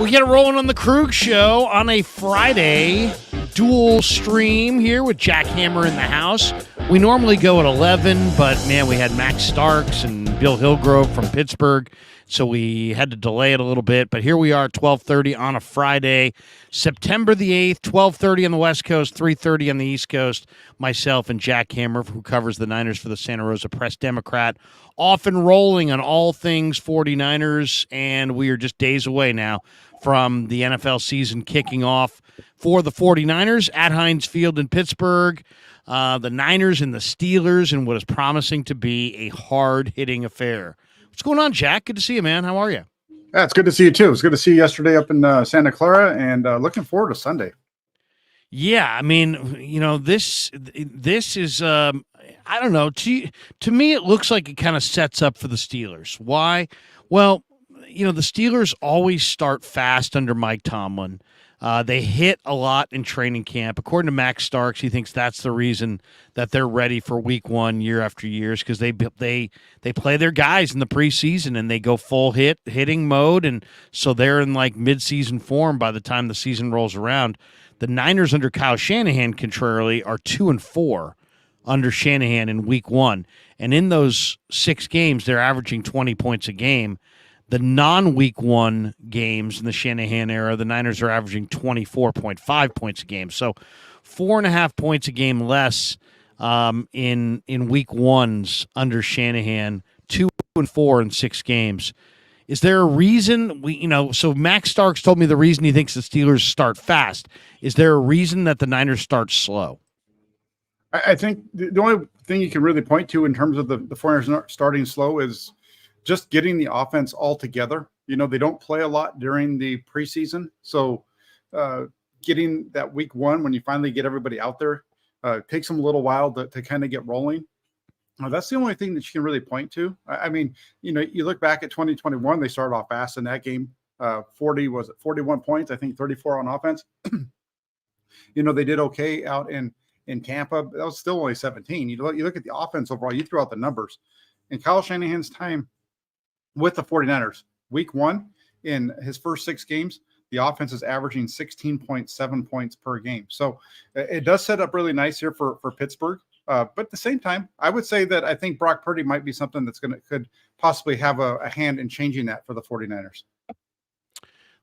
We get it rolling on the Krueg Show on a Friday. Dual stream here with Jack Hammer in the house. We normally go at 11, but, man, we had Max Starks and Bill Hillgrove from Pittsburgh, so we had to delay it a little bit. But here we are at 12:30 on a Friday, September the 8th, 12:30 on the West Coast, 3:30 on the East Coast. Myself and Jack Hammer, who covers the Niners for the Santa Rosa Press-Democrat, off and rolling on all things 49ers, and we are just days away now from the NFL season kicking off for the 49ers at Heinz Field in Pittsburgh. The Niners and the Steelers in what is promising to be a hard-hitting affair. What's going on, Jack? Good to see you, man. How are you? Yeah, it's good to see you, too. It's good to see you yesterday up in Santa Clara, and looking forward to Sunday. Yeah, I mean, you know, this is, I don't know. To me, it looks like it kind of sets up for the Steelers. Why? Well, you know, the Steelers always start fast under Mike Tomlin. They hit a lot in training camp. According to Max Starks, he thinks that's the reason that they're ready for week one year after year, because they play their guys in the preseason and they go full hitting mode, and so they're in like midseason form by the time the season rolls around. The Niners under Kyle Shanahan, contrarily, are 2-4 under Shanahan in week one, and in those 6 games, they're averaging 20 points a game. The non-week one games in the Shanahan era, the Niners are averaging 24.5 points a game. So 4.5 points a game less in week ones under Shanahan, 2-4 in 6 games. Is there a reason so Max Starks told me the reason he thinks the Steelers start fast. Is there a reason that the Niners start slow? I think the only thing you can really point to in terms of the 49ers starting slow is just getting the offense all together. You know, they don't play a lot during the preseason. So getting that week one, when you finally get everybody out there, takes them a little while to kind of get rolling. That's the only thing that you can really point to. I mean, you know, you look back at 2021, they started off fast in that game. 41 points, I think 34 on offense. You know, they did okay out in Tampa. That was still only 17. You look at the offense overall, you throw out the numbers. In Kyle Shanahan's time with the 49ers, week one, in his first 6 games, the offense is averaging 16.7 points per game. So it does set up really nice here for Pittsburgh. But at the same time, I would say that I think Brock Purdy might be something that's could possibly have a hand in changing that for the 49ers.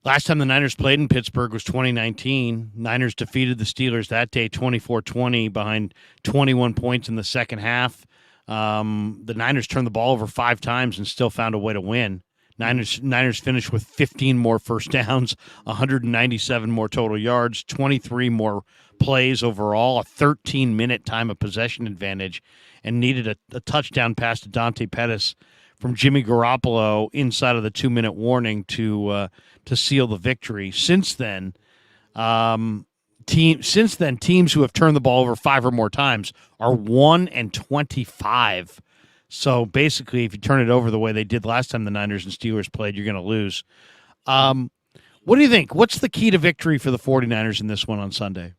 Last time the Niners played in Pittsburgh was 2019. Niners defeated the Steelers that day 24-20 behind 21 points in the second half. The Niners turned the ball over 5 times and still found a way to win. Niners finished with 15 more first downs, 197 more total yards, 23 more plays overall, a 13-minute time of possession advantage, and needed a touchdown pass to Dante Pettis from Jimmy Garoppolo inside of the 2-minute warning to seal the victory. Since then, teams who have turned the ball over 5 or more times are 1-25. So basically, if you turn it over the way they did last time the Niners and Steelers played, you're going to lose. What do you think? What's the key to victory for the 49ers in this one on Sunday?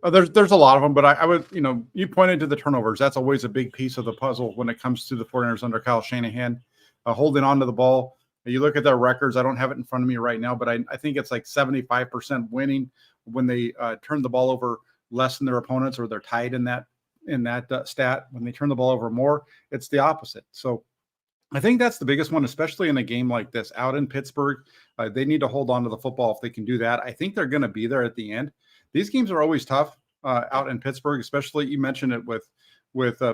There's a lot of them, but I would, you pointed to the turnovers. That's always a big piece of the puzzle when it comes to the 49ers under Kyle Shanahan, holding on to the ball. You look at their records. I don't have it in front of me right now, but I think it's like 75% winning when they turn the ball over less than their opponents, or they're tied in that stat. When they turn the ball over more, it's the opposite. So I think that's the biggest one, especially in a game like this out in Pittsburgh. They need to hold on to the football. If they can do that, I think they're going to be there at the end. These games are always tough out in Pittsburgh, especially you mentioned it with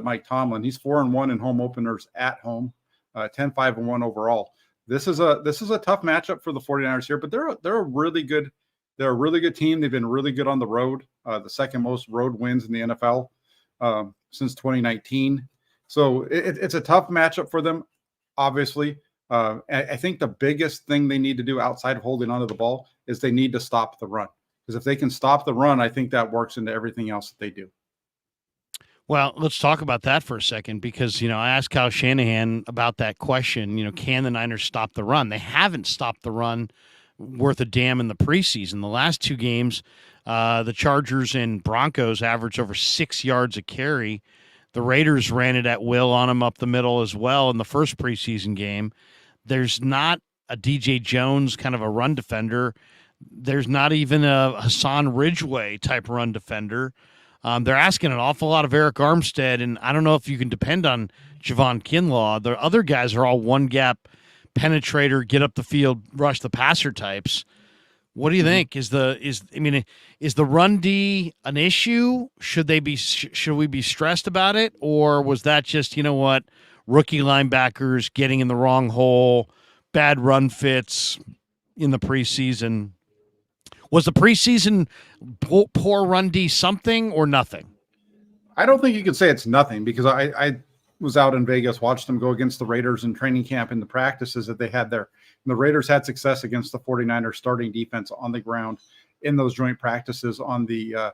Mike Tomlin. He's 4-1 in home openers at home, 10-5-1 overall. This is a tough matchup for the 49ers here, but they're a really good team. They've been really good on the road, the second most road wins in the NFL since 2019. So it's a tough matchup for them, obviously. I think the biggest thing they need to do outside of holding onto the ball is they need to stop the run. Because if they can stop the run, I think that works into everything else that they do. Well, let's talk about that for a second, because, I asked Kyle Shanahan about that question, can the Niners stop the run? They haven't stopped the run worth a damn in the preseason. The last 2 games, the Chargers and Broncos averaged over 6 yards a carry. The Raiders ran it at will on them up the middle as well in the first preseason game. There's not a DJ Jones kind of a run defender. There's not even a Hassan Ridgeway type run defender. They're asking an awful lot of Eric Armstead, and I don't know if you can depend on Javon Kinlaw. The other guys are all one gap penetrator, get up the field, rush the passer types. What do you think? Is the run D an issue? Should we be stressed about it, or was that just, you know what, rookie linebackers getting in the wrong hole, bad run fits in the preseason? Was the preseason poor run D something or nothing? I don't think you could say it's nothing, because I was out in Vegas, watched them go against the Raiders in training camp in the practices that they had there. And the Raiders had success against the 49ers starting defense on the ground in those joint practices on the,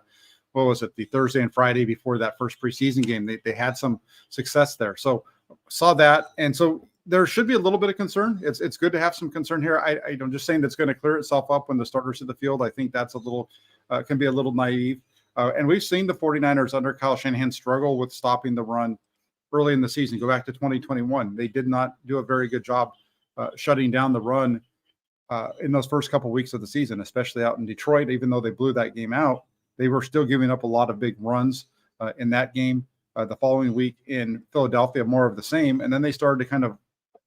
the Thursday and Friday before that first preseason game. They had some success there. So saw that. And so there should be a little bit of concern. It's good to have some concern here. I'm just saying that's going to clear itself up when the starters hit the field. I think that's a little, can be a little naive. And we've seen the 49ers under Kyle Shanahan struggle with stopping the run early in the season. Go back to 2021. They did not do a very good job shutting down the run in those first couple of weeks of the season, especially out in Detroit. Even though they blew that game out, they were still giving up a lot of big runs in that game. The following week in Philadelphia, more of the same. And then they started to kind of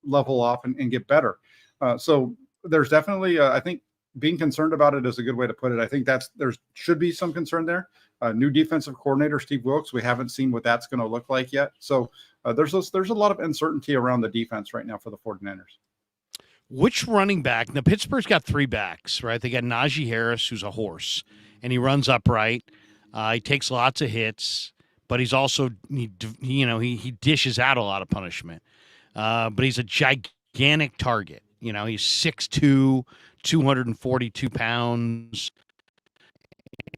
level off and get better. So there's definitely, I think, being concerned about it is a good way to put it. I think there should be some concern there. New defensive coordinator, Steve Wilkes, we haven't seen what that's going to look like yet. So there's a lot of uncertainty around the defense right now for the 49ers. Which running back? Now, Pittsburgh's got three backs, right? They got Najee Harris, who's a horse, and he runs upright. He takes lots of hits, but he's also, he dishes out a lot of punishment. But he's a gigantic target. He's 6'2", 242 pounds,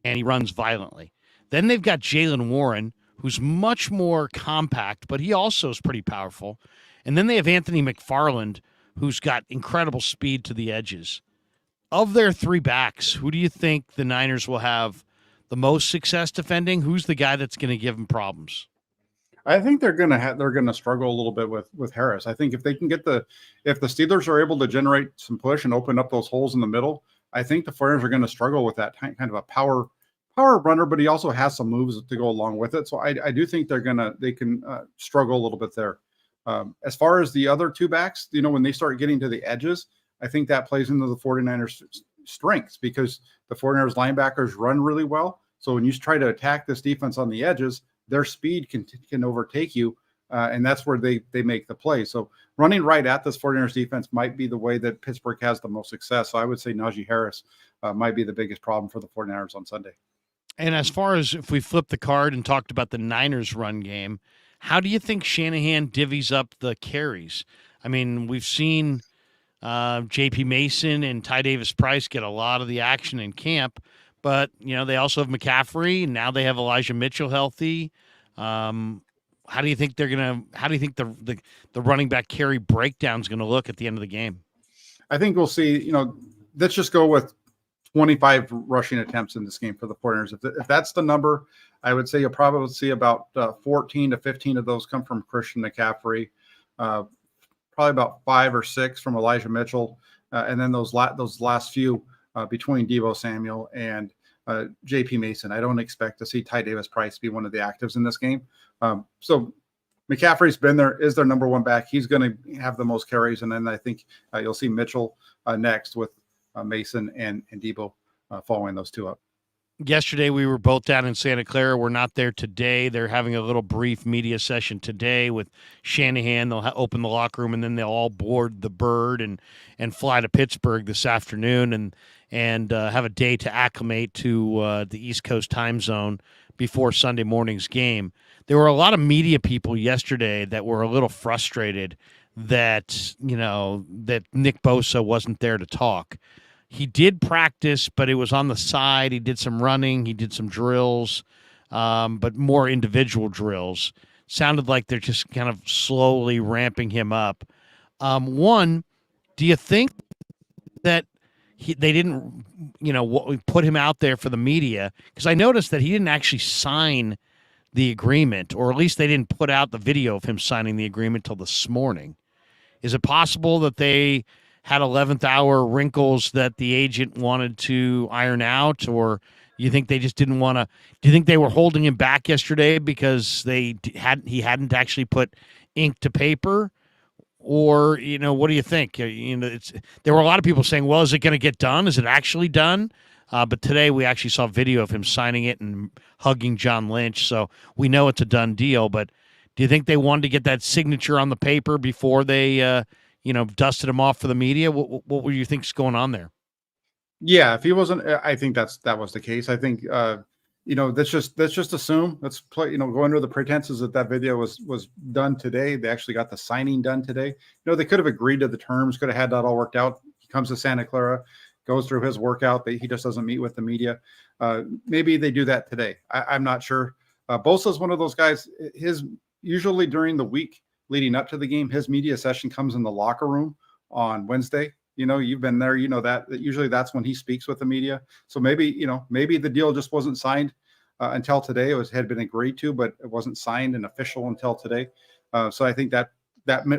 and he runs violently. Then they've got Jaylen Warren, who's much more compact, but he also is pretty powerful. And then they have Anthony McFarland, who's got incredible speed to the edges. Of their three backs, who do you think the Niners will have the most success defending? Who's the guy that's going to give them problems? I think they're going to struggle a little bit with Harris. I think if they can if the Steelers are able to generate some push and open up those holes in the middle, I think the 49ers are going to struggle with that kind of a power runner, but he also has some moves to go along with it. So I do think they can struggle a little bit there. As far as the other two backs, when they start getting to the edges, I think that plays into the 49ers strengths, because the 49ers linebackers run really well. So when you try to attack this defense on the edges, their speed can overtake you, and that's where they make the play. So running right at this 49ers defense might be the way that Pittsburgh has the most success. So I would say Najee Harris might be the biggest problem for the 49ers on Sunday. And as far as if we flip the card and talked about the Niners run game, how do you think Shanahan divvies up the carries? I mean, we've seen J.P. Mason and Ty Davis-Price get a lot of the action in camp, but they also have McCaffrey, and now they have Elijah Mitchell healthy. How do you think the running back carry breakdown is going to look at the end of the game? I think we'll see. Let's just go with 25 rushing attempts in this game for the 49ers. If that's the number, I would say you'll probably see about 14 to 15 of those come from Christian McCaffrey, probably about 5 or 6 from Elijah Mitchell, and then those last few between Deebo Samuel and J.P. Mason. I don't expect to see Ty Davis-Price be one of the actives in this game. So McCaffrey's been there, is their number one back. He's going to have the most carries, and then I think you'll see Mitchell next with Mason and Deebo following those two up. Yesterday, we were both down in Santa Clara. We're not there today. They're having a little brief media session today with Shanahan. They'll open the locker room, and then they'll all board the bird and fly to Pittsburgh this afternoon and have a day to acclimate to the East Coast time zone before Sunday morning's game. There were a lot of media people yesterday that were a little frustrated that Nick Bosa wasn't there to talk. He did practice, but it was on the side. He did some running. He did some drills, but more individual drills. Sounded like they're just kind of slowly ramping him up. One, do you think that they didn't, put him out there for the media? Because I noticed that he didn't actually sign the agreement, or at least they didn't put out the video of him signing the agreement till this morning. Is it possible that they had 11th hour wrinkles that the agent wanted to iron out, or you think they just didn't want to? Do you think they were holding him back yesterday because he hadn't actually put ink to paper? Or, what do you think? There were a lot of people saying, well, is it going to get done? Is it actually done? But today we actually saw video of him signing it and hugging John Lynch. So we know it's a done deal. But do you think they wanted to get that signature on the paper before they, dusted him off for the media? What would you think's going on there? Yeah, if he wasn't, I think that was the case. I think, let's just assume, let's play, go under the pretenses that video was done today. They actually got the signing done today. They could have agreed to the terms, could have had that all worked out. He comes to Santa Clara, goes through his workout, but he just doesn't meet with the media. Maybe they do that today. I'm not sure. Bosa is one of those guys. Usually during the week leading up to the game, his media session comes in the locker room on Wednesday. You've been there, that usually that's when he speaks with the media. So maybe the deal just wasn't signed until today. Had been agreed to, but it wasn't signed and official until today. So I think that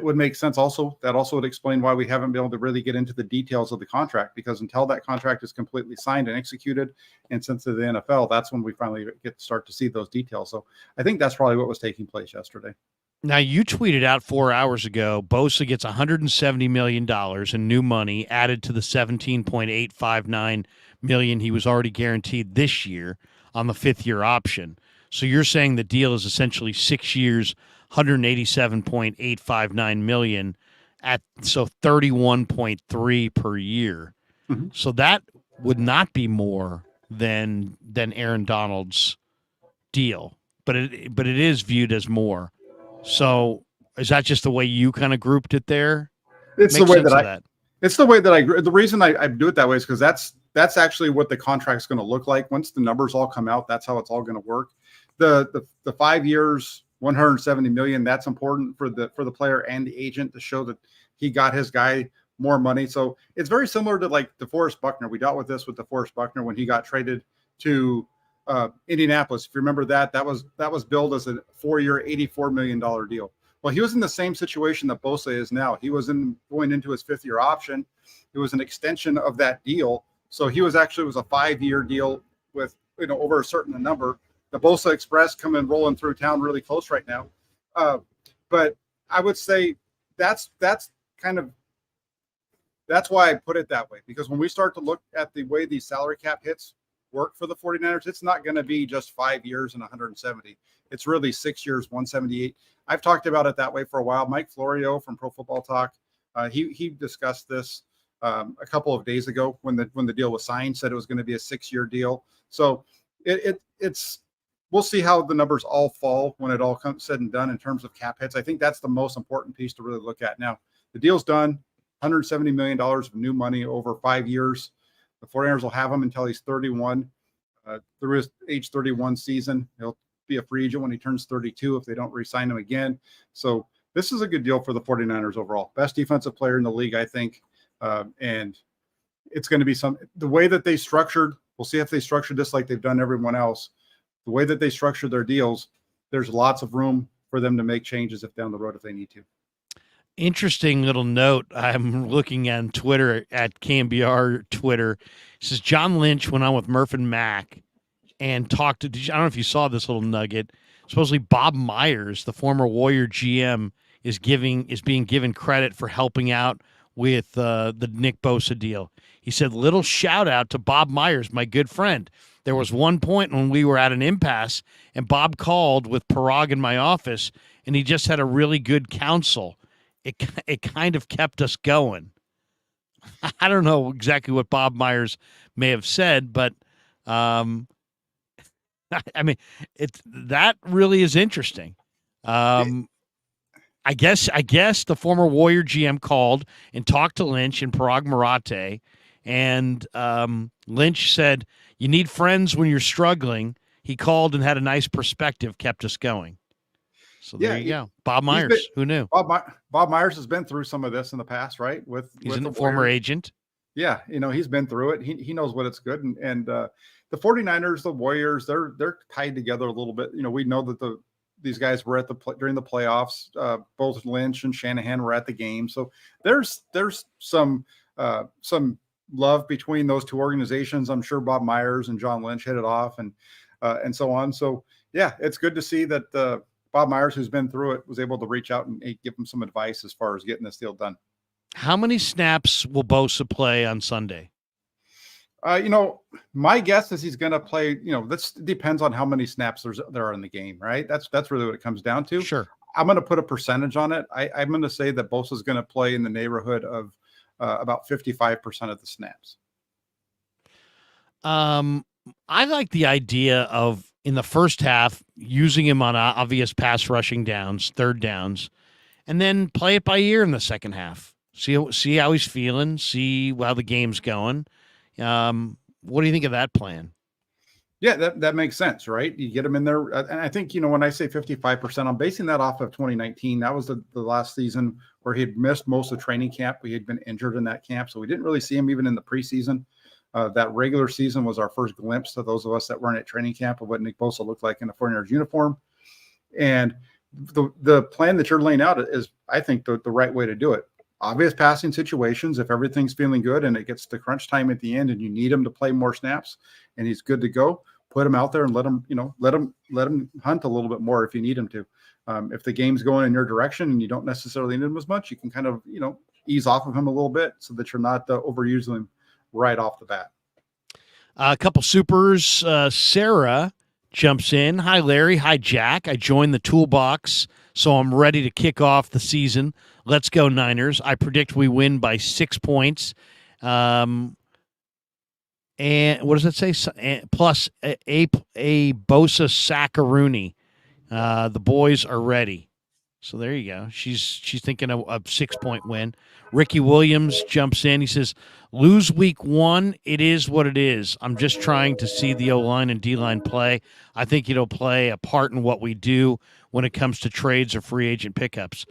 would make sense. Also, that also would explain why we haven't been able to really get into the details of the contract, because until that contract is completely signed and executed and sent to the NFL, that's when we finally start to see those details. So I think that's probably what was taking place yesterday. Now, you tweeted out 4 hours ago, Bosa gets $170 million in new money added to the $17.859 million he was already guaranteed this year on the fifth-year option. So you're saying the deal is essentially 6 years, $187.859 million so 31.3 per year. Mm-hmm. So that would not be more than Aaron Donald's deal, but it is viewed as more. So is that just the way you kind of grouped it there? It's the way that it's the way that the reason I do it that way is because that's actually what the contract's going to look like. Once the numbers all come out, that's how it's all going to work. The 5 years, 170 million, that's important for the player and the agent to show that he got his guy more money. So it's very similar to like DeForest Buckner. We dealt with this with DeForest Buckner when he got traded to Indianapolis. If you remember that was billed as a 4-year, $84 million deal. Well, he was in the same situation that Bosa is now. He was going into his 5th-year option. It was an extension of that deal. So he was a 5-year deal with over a certain number. The Bosa Express coming rolling through town really close right now. But I would say that's why I put it that way, because when we start to look at the way these salary cap hits work for the 49ers, it's not going to be just 5 years and 170. It's really 6 years, 178. I've talked about it that way for a while. Mike Florio from Pro Football Talk, he discussed this a couple of days ago when the deal was signed, said it was going to be a 6-year deal. So it's we'll see how the numbers all fall when it all comes said and done in terms of cap hits. I think that's the most important piece to really look at. Now, the deal's done, $170 million of new money over 5 years. The 49ers will have him until he's 31. Through his age 31 season, he'll be a free agent when he turns 32 if they don't re-sign him again. So this is a good deal for the 49ers overall. Best defensive player in the league, I think. And it's going to be the way that they structured, we'll see if they structured this like they've done everyone else. The way that they structure their deals, there's lots of room for them to make changes down the road if they need to. Interesting little note. I'm looking on Twitter at KMBR Twitter. It says John Lynch went on with Murph and Mack and talked to, I don't know if you saw this little nugget. Supposedly Bob Myers, the former Warrior GM, is being given credit for helping out with the Nick Bosa deal. He said, little shout out to Bob Myers, my good friend. There was one point when we were at an impasse and Bob called with Krueg in my office and he just had a really good counsel. It kind of kept us going. I don't know exactly what Bob Myers may have said, but I mean, that really is interesting. I guess the former Warrior GM called and talked to Lynch and Parag Marate, and Lynch said, "You need friends when you're struggling." He called and had a nice perspective, kept us going. So there you go. Bob Myers, who knew? Bob Myers has been through some of this in the past, right? He's a former agent. Yeah, he's been through it. He knows what it's good. And the 49ers, the Warriors, they're tied together a little bit. We know that these guys were during the playoffs. Both Lynch and Shanahan were at the game, so there's some love between those two organizations. I'm sure Bob Myers and John Lynch hit it off, and so on. So yeah, it's good to see that Bob Myers, who's been through it, was able to reach out and give him some advice as far as getting this deal done. How many snaps will Bosa play on Sunday? My guess is he's going to play. This depends on how many snaps there are in the game, right? That's really what it comes down to. Sure. I'm going to put a percentage on it. I'm going to say that Bosa is going to play in the neighborhood of about 55% of the snaps. I like the idea of, in the first half, using him on obvious pass rushing downs, third downs, and then play it by ear in the second half. See how he's feeling. See how the game's going. What do you think of that plan? Yeah, that makes sense, right? You get him in there. And I think, when I say 55%, I'm basing that off of 2019. That was the last season where he had missed most of training camp. We had been injured in that camp, so we didn't really see him even in the preseason. That regular season was our first glimpse to those of us that weren't at training camp of what Nick Bosa looked like in a 49ers uniform. And the plan that you're laying out is, I think, the right way to do it. Obvious passing situations, if everything's feeling good and it gets to crunch time at the end and you need him to play more snaps and he's good to go, put him out there and let him hunt a little bit more if you need him to. If the game's going in your direction and you don't necessarily need him as much, you can kind of, ease off of him a little bit so that you're not overusing him right off the bat. A couple supers. Sarah jumps in. Hi, Larry. Hi, Jack. I joined the toolbox, so I'm ready to kick off the season. Let's go, Niners. I predict we win by 6 points. And what does it say? Plus a Bosa Sackaroonie. The boys are ready. So there you go. She's thinking of a 6 point win. Ricky Williams jumps in. He says, lose week 1. It is what it is. I'm just trying to see the O-line and D-line play. I think it'll play a part in what we do when it comes to trades or free agent pickups.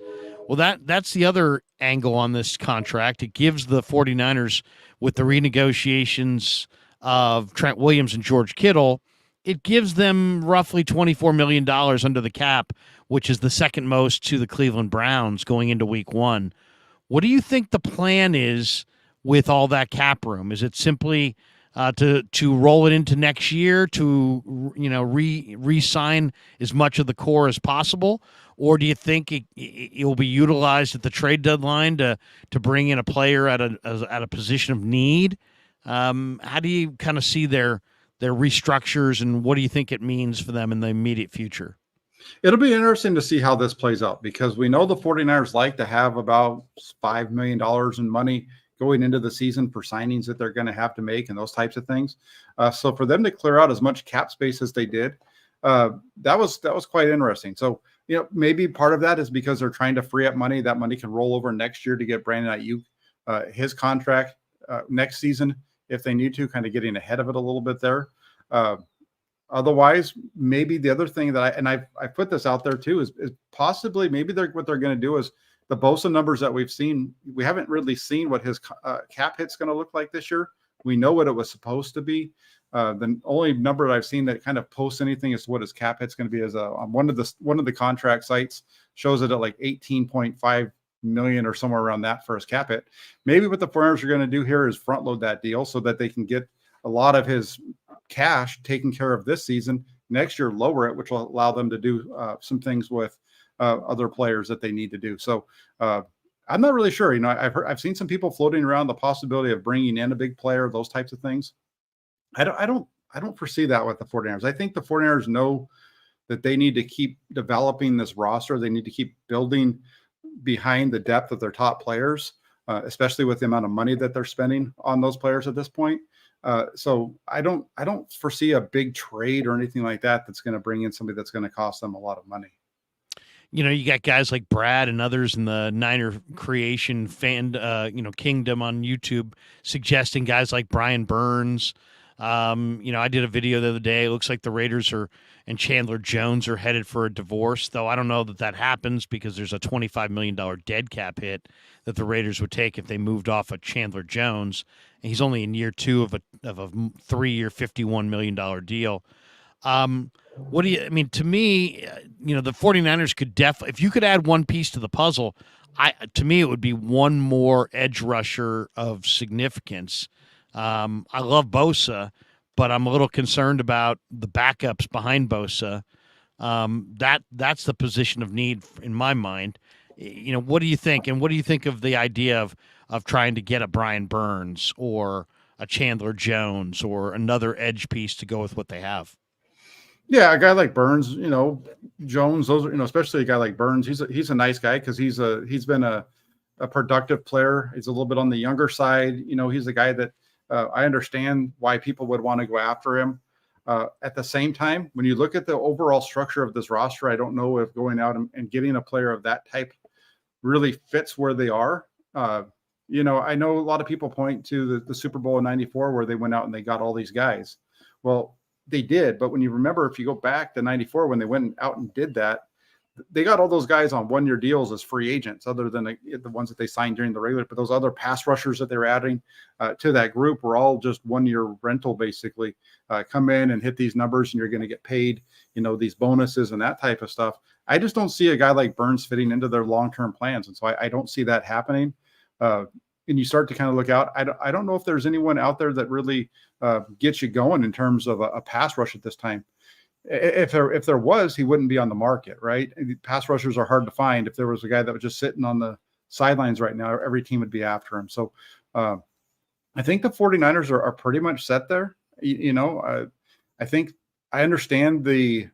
Well, that's the other angle on this contract. It gives the 49ers, with the renegotiations of Trent Williams and George Kittle, it gives them roughly $24 million under the cap, which is the second most to the Cleveland Browns going into week 1. What do you think the plan is with all that cap room? Is it simply to roll it into next year, to re-sign as much of the core as possible? Or do you think it will be utilized at the trade deadline to bring in a player at a position of need? How do you kind of see their restructures, and what do you think it means for them in the immediate future? It'll be interesting to see how this plays out, because we know the 49ers like to have about $5 million in money going into the season for signings that they're going to have to make and those types of things. So for them to clear out as much cap space as they did, that was quite interesting. So, maybe part of that is because they're trying to free up money. That money can roll over next year to get Brandon Ayuk his contract next season if they need to, kind of getting ahead of it a little bit there. Otherwise, maybe the other thing that I put this out there too is possibly maybe what they're going to do is the Bosa numbers that we've seen. We haven't really seen what his cap hit's going to look like this year. We know what it was supposed to be. The only number that I've seen that kind of posts anything is what his cap hit's going to be. As on one of the contract sites shows it at like 18.5 million or somewhere around that for his cap hit. Maybe what the 49ers are going to do here is front load that deal so that they can get a lot of his cash taken care of this season. Next year, lower it, which will allow them to do some things with other players that they need to do. So I'm not really sure. I've seen some people floating around the possibility of bringing in a big player, those types of things. I don't foresee that with the 49ers. I think the 49ers know that they need to keep developing this roster. They need to keep building behind the depth of their top players, especially with the amount of money that they're spending on those players at this point. So I don't foresee a big trade or anything like that that's going to bring in somebody that's going to cost them a lot of money. You got guys like Brad and others in the Niner creation fan, kingdom on YouTube suggesting guys like Brian Burns. I did a video the other day. It looks like the Raiders and Chandler Jones are headed for a divorce, though I don't know that happens because there's a $25 million dead cap hit that the Raiders would take if they moved off of Chandler Jones. And he's only in year 2 of a 3-year, $51 million deal. What do you, I mean, to me, the 49ers could if you could add one piece to the puzzle, to me, it would be one more edge rusher of significance. I love Bosa, but I'm a little concerned about the backups behind Bosa. That's the position of need in my mind. What do you think? And what do you think of the idea of trying to get a Brian Burns or a Chandler Jones or another edge piece to go with what they have? Yeah, a guy like Burns, Jones, those are, especially a guy like Burns. He's a nice guy because he's been a productive player. He's a little bit on the younger side. He's a guy that I understand why people would want to go after him. At the same time, when you look at the overall structure of this roster, I don't know if going out and getting a player of that type really fits where they are. I know a lot of people point to the Super Bowl in '94 where they went out and they got all these guys. Well, they did, but when you remember, if you go back to '94 when they went out and did that, they got all those guys on one-year deals as free agents, other than the ones that they signed during the regular. But those other pass rushers that they're adding to that group were all just one-year rental, basically. Come in and hit these numbers, and you're going to get paid, these bonuses and that type of stuff. I just don't see a guy like Burns fitting into their long-term plans, and so I don't see that happening. And you start to kind of look out. I don't know if there's anyone out there that really gets you going in terms of a pass rush at this time. If there was, he wouldn't be on the market, right? Pass rushers are hard to find. If there was a guy that was just sitting on the sidelines right now, every team would be after him. So I think the 49ers are pretty much set there. I think I understand the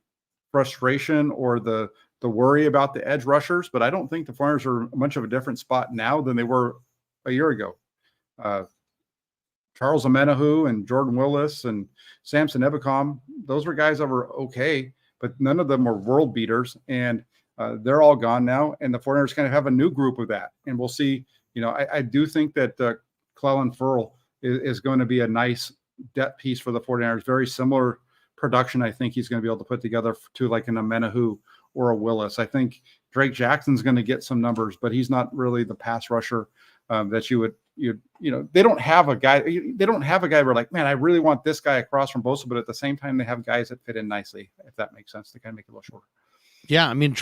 frustration or the worry about the edge rushers, but I don't think the 49ers are much of a different spot now than they were a year ago. Charles Amenahu and Jordan Willis and Samson Ebicom, those were guys that were okay, but none of them were world beaters, and they're all gone now. And the 49ers kind of have a new group of that, and we'll see. I do think that Clelin Ferrell is going to be a nice depth piece for the 49ers. Very similar production I think he's going to be able to put together to like an Amenahu or a Willis. I think Drake Jackson's going to get some numbers, but he's not really the pass rusher that they don't have a guy. They don't have a guy where like, man, I really want this guy across from Bosa, but at the same time, they have guys that fit in nicely, if that makes sense, to kind of make it a little shorter. Yeah, I mean,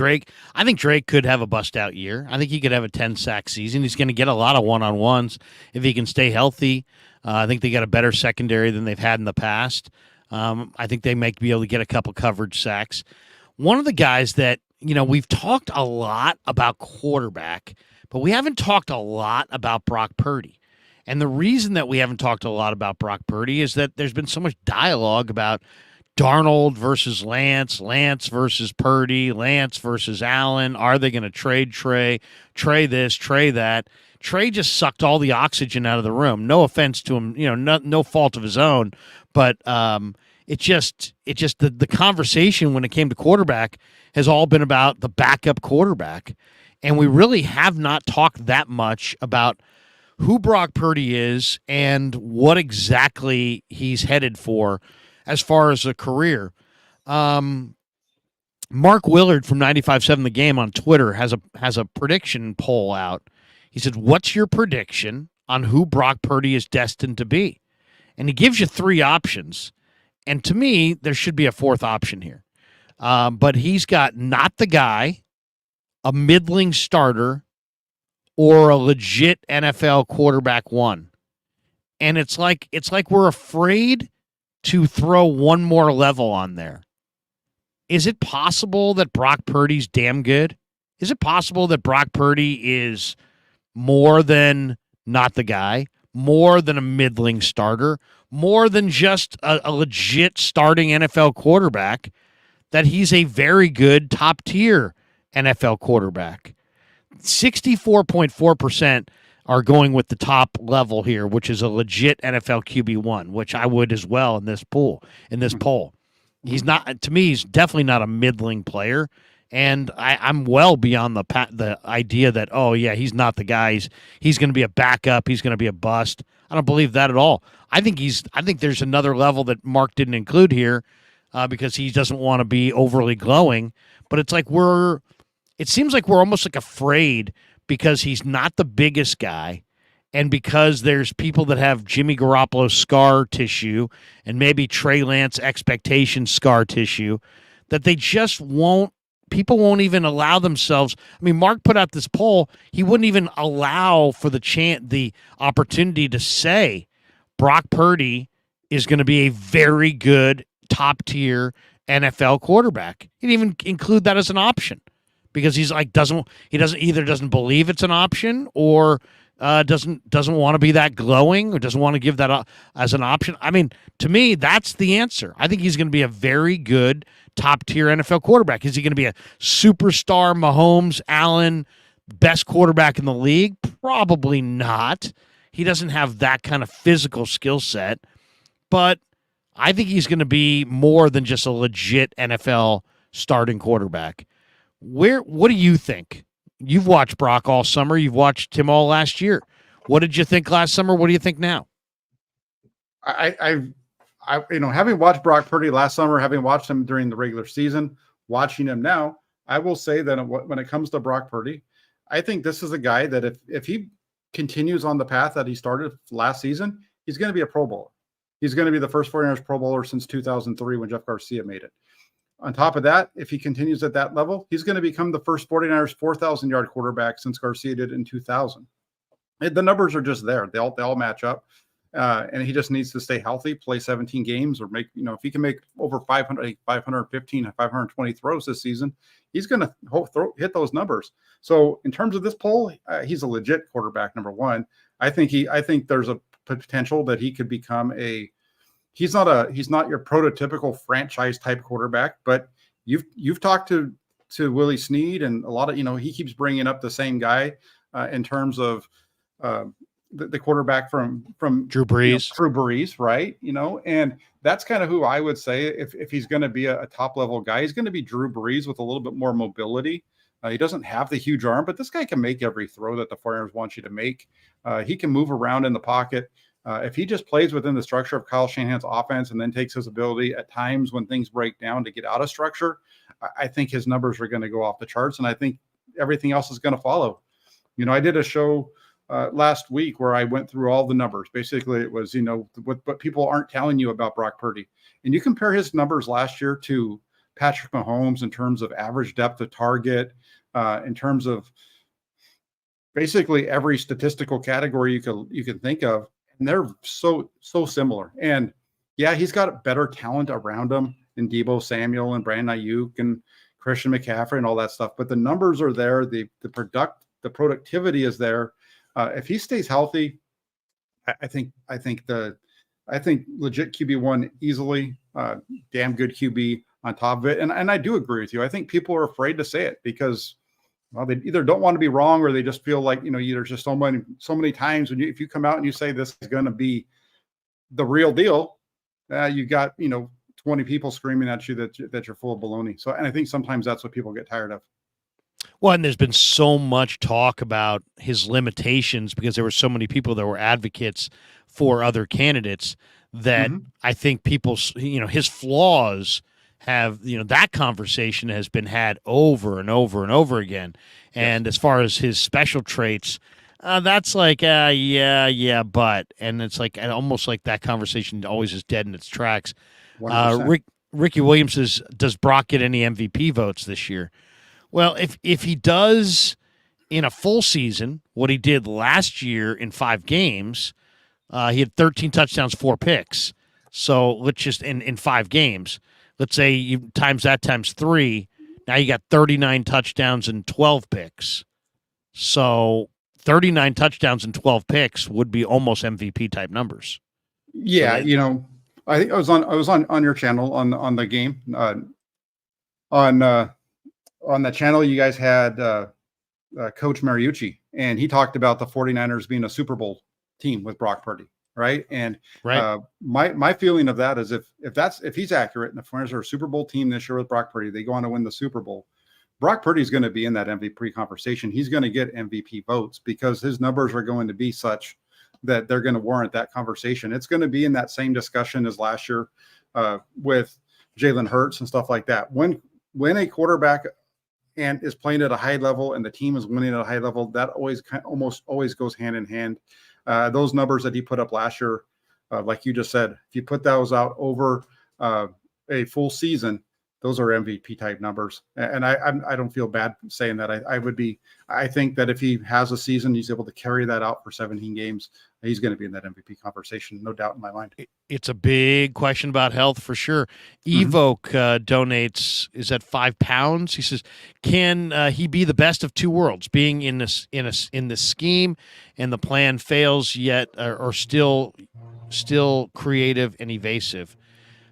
I think Drake could have a bust-out year. I think he could have a 10-sack season. He's going to get a lot of one-on-ones if he can stay healthy. I think they got a better secondary than they've had in the past. I think they might be able to get a couple coverage sacks. One of the guys that, we've talked a lot about quarterback, but we haven't talked a lot about Brock Purdy. And the reason that we haven't talked a lot about Brock Purdy is that there's been so much dialogue about Darnold versus Lance, Lance versus Purdy, Lance versus Allen. Are they going to trade Trey? Trey this, Trey that. Trey just sucked all the oxygen out of the room. No offense to him, no fault of his own, but it just the conversation when it came to quarterback has all been about the backup quarterback, and we really have not talked that much about who Brock Purdy is and what exactly he's headed for as far as a career. Mark Willard from 95.7 The Game on Twitter has a prediction poll out. He said, "What's your prediction on who Brock Purdy is destined to be?" And he gives you three options. And to me, there should be a fourth option here. But he's got not the guy, a middling starter, or a legit NFL quarterback one. And it's like we're afraid to throw one more level on there. Is it possible that Brock Purdy's damn good? Is it possible that Brock Purdy is more than not the guy, more than a middling starter, more than just a legit starting NFL quarterback, that he's a very good top-tier NFL quarterback? 64.4% are going with the top level here, which is a legit NFL QB1, which I would as well in this poll. He's not, to me, he's definitely not a middling player. And I'm well beyond the idea that, oh, yeah, he's not the guy. He's going to be a backup. He's going to be a bust. I don't believe that at all. I think there's another level that Mark didn't include here because he doesn't want to be overly glowing. But it's like it seems like we're almost like afraid because he's not the biggest guy, and because there's people that have Jimmy Garoppolo scar tissue and maybe Trey Lance expectation scar tissue, that they just won't. People won't even allow themselves. I mean, Mark put out this poll. He wouldn't even allow for the opportunity to say Brock Purdy is going to be a very good top tier NFL quarterback. He didn't even include that as an option because he's like he doesn't believe it's an option or doesn't want to be that glowing or doesn't want to give that up as an option. I mean, to me, that's the answer. I think he's going to be a very good top tier NFL quarterback. Is he going to be a superstar Mahomes, Allen, best quarterback in the league? Probably not. He doesn't have that kind of physical skill set, but I think he's going to be more than just a legit NFL starting quarterback. What do you think? You've watched Brock all summer. You've watched him all last year. What did you think last summer? What do you think now? I having watched Brock Purdy last summer, having watched him during the regular season, watching him now, I will say that when it comes to Brock Purdy, I think this is a guy that if he continues on the path that he started last season, he's going to be a Pro Bowler. He's going to be the first 49ers Pro Bowler since 2003 when Jeff Garcia made it. On top of that, if he continues at that level, he's going to become the first 49ers 4,000-yard quarterback since Garcia did in 2000. The numbers are just there. They all match up. And he just needs to stay healthy, play 17 games, or if he can make over 500, 515, 520 throws this season, he's going to hit those numbers. So in terms of this poll, he's a legit quarterback, number one. I think there's a potential that he could become he's not your prototypical franchise type quarterback, but you've talked to Willie Snead and a lot of, he keeps bringing up the same guy in terms of the quarterback from Drew Brees. Drew Brees, right? And that's kind of who I would say if he's going to be a top level guy, he's going to be Drew Brees with a little bit more mobility. He doesn't have the huge arm, but this guy can make every throw that the 49ers want you to make. He can move around in the pocket. If he just plays within the structure of Kyle Shanahan's offense and then takes his ability at times when things break down to get out of structure, I think his numbers are going to go off the charts, and I think everything else is going to follow. I did a show last week where I went through all the numbers. Basically, it was, what people aren't telling you about Brock Purdy. And you compare his numbers last year to Patrick Mahomes in terms of average depth of target, in terms of basically every statistical category you can think of. And they're so similar. And yeah, he's got better talent around him in Deebo Samuel and Brandon Ayuk and Christian McCaffrey and all that stuff. But the numbers are there. The productivity is there. If he stays healthy, I think legit QB1 easily, damn good QB on top of it. And I do agree with you. I think people are afraid to say it because, well, they either don't want to be wrong or they just feel like, there's just so many times when if you come out and you say this is going to be the real deal, you got, 20 people screaming at you that you're full of baloney. So, and I think sometimes that's what people get tired of. Well, and there's been so much talk about his limitations because there were so many people that were advocates for other candidates that I think people, his flaws have, that conversation has been had over and over and over again. And as far as his special traits, that's like, but, and it's like almost like that conversation always is dead in its tracks. Ricky Williams says, does Brock get any MVP votes this year? Well, if he does in a full season what he did last year in 5 games, he had 13 touchdowns, 4 picks. So let's just in 5 games. Let's say you times that times 3. Now you got 39 touchdowns and 12 picks. So 39 touchdowns and 12 picks would be almost MVP type numbers. Yeah, so I think I was on your channel on the game on the channel. You guys had Coach Mariucci, and he talked about the 49ers being a Super Bowl team with Brock Purdy. Right. And my feeling of that is if he's accurate and the 49ers are a Super Bowl team this year with Brock Purdy, they go on to win the Super Bowl. Brock Purdy is going to be in that MVP conversation. He's going to get MVP votes because his numbers are going to be such that they're going to warrant that conversation. It's going to be in that same discussion as last year with Jalen Hurts and stuff like that. When a quarterback and is playing at a high level and the team is winning at a high level, that almost always goes hand in hand. Those numbers that he put up last year, like you just said, if you put those out over a full season, those are MVP type numbers. And I don't feel bad saying that. I think that if he has a season, he's able to carry that out for 17 games, he's going to be in that MVP conversation, no doubt in my mind. It's a big question about health for sure. Mm-hmm. Evoke donates, is that £5? He says, can he be the best of two worlds, being in this scheme and the plan fails yet, or still creative and evasive?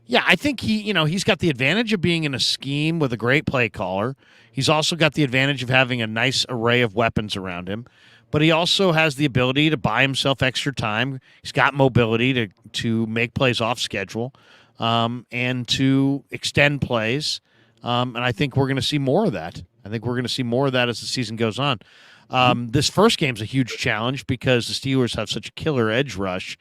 Yeah, I think he's got the advantage of being in a scheme with a great play caller. He's also got the advantage of having a nice array of weapons around him, but he also has the ability to buy himself extra time. He's got mobility to make plays off schedule, and to extend plays. And I think we're going to see more of that. I think we're going to see more of that as the season goes on. This first game's a huge challenge because the Steelers have such a killer edge rush.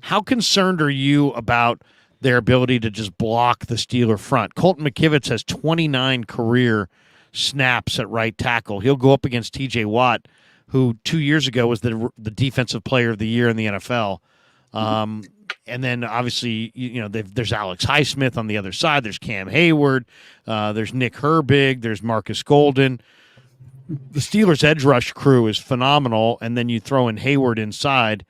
How concerned are you about their ability to just block the Steeler front? Colton McKivitz has 29 career snaps at right tackle. He'll go up against T.J. Watt, who 2 years ago was the defensive player of the year in the NFL. And then obviously, there's Alex Highsmith on the other side. There's Cam Hayward. There's Nick Herbig. There's Marcus Golden. The Steelers' edge rush crew is phenomenal. And then you throw in Hayward inside.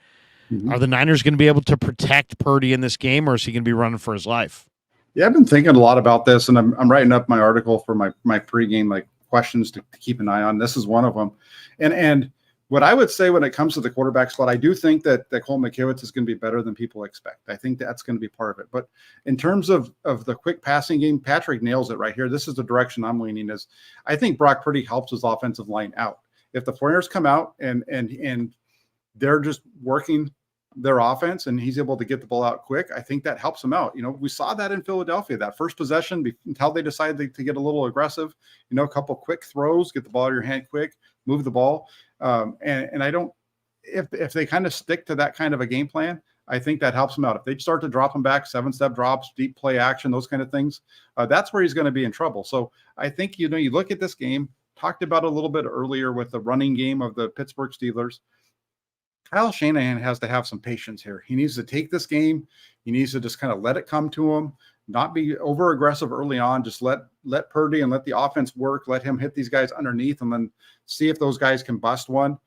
Are the Niners going to be able to protect Purdy in this game, or is he going to be running for his life? Yeah, I've been thinking a lot about this, and I'm writing up my article for my pregame questions to keep an eye on. This is one of them. And what I would say when it comes to the quarterback spot, I do think that Colton McKivitz is going to be better than people expect. I think that's going to be part of it. But in terms of the quick passing game, Patrick nails it right here. This is the direction I'm leaning. Is I think Brock Purdy helps his offensive line out. If the 49ers come out and they're just working their offense and he's able to get the ball out quick, I think that helps him out. We saw that in Philadelphia, that first possession, until they decided to get a little aggressive, a couple quick throws, get the ball out of your hand quick, move the ball. And I don't, if they kind of stick to that kind of a game plan, I think that helps him out. If they start to drop him back, 7-step drops, deep play action, those kind of things, that's where he's going to be in trouble. So I think, you look at this game, talked about a little bit earlier with the running game of the Pittsburgh Steelers. Kyle Shanahan has to have some patience here. He needs to take this game. He needs to just kind of let it come to him, not be over aggressive early on. Just let Purdy and let the offense work. Let him hit these guys underneath and then see if those guys can bust one.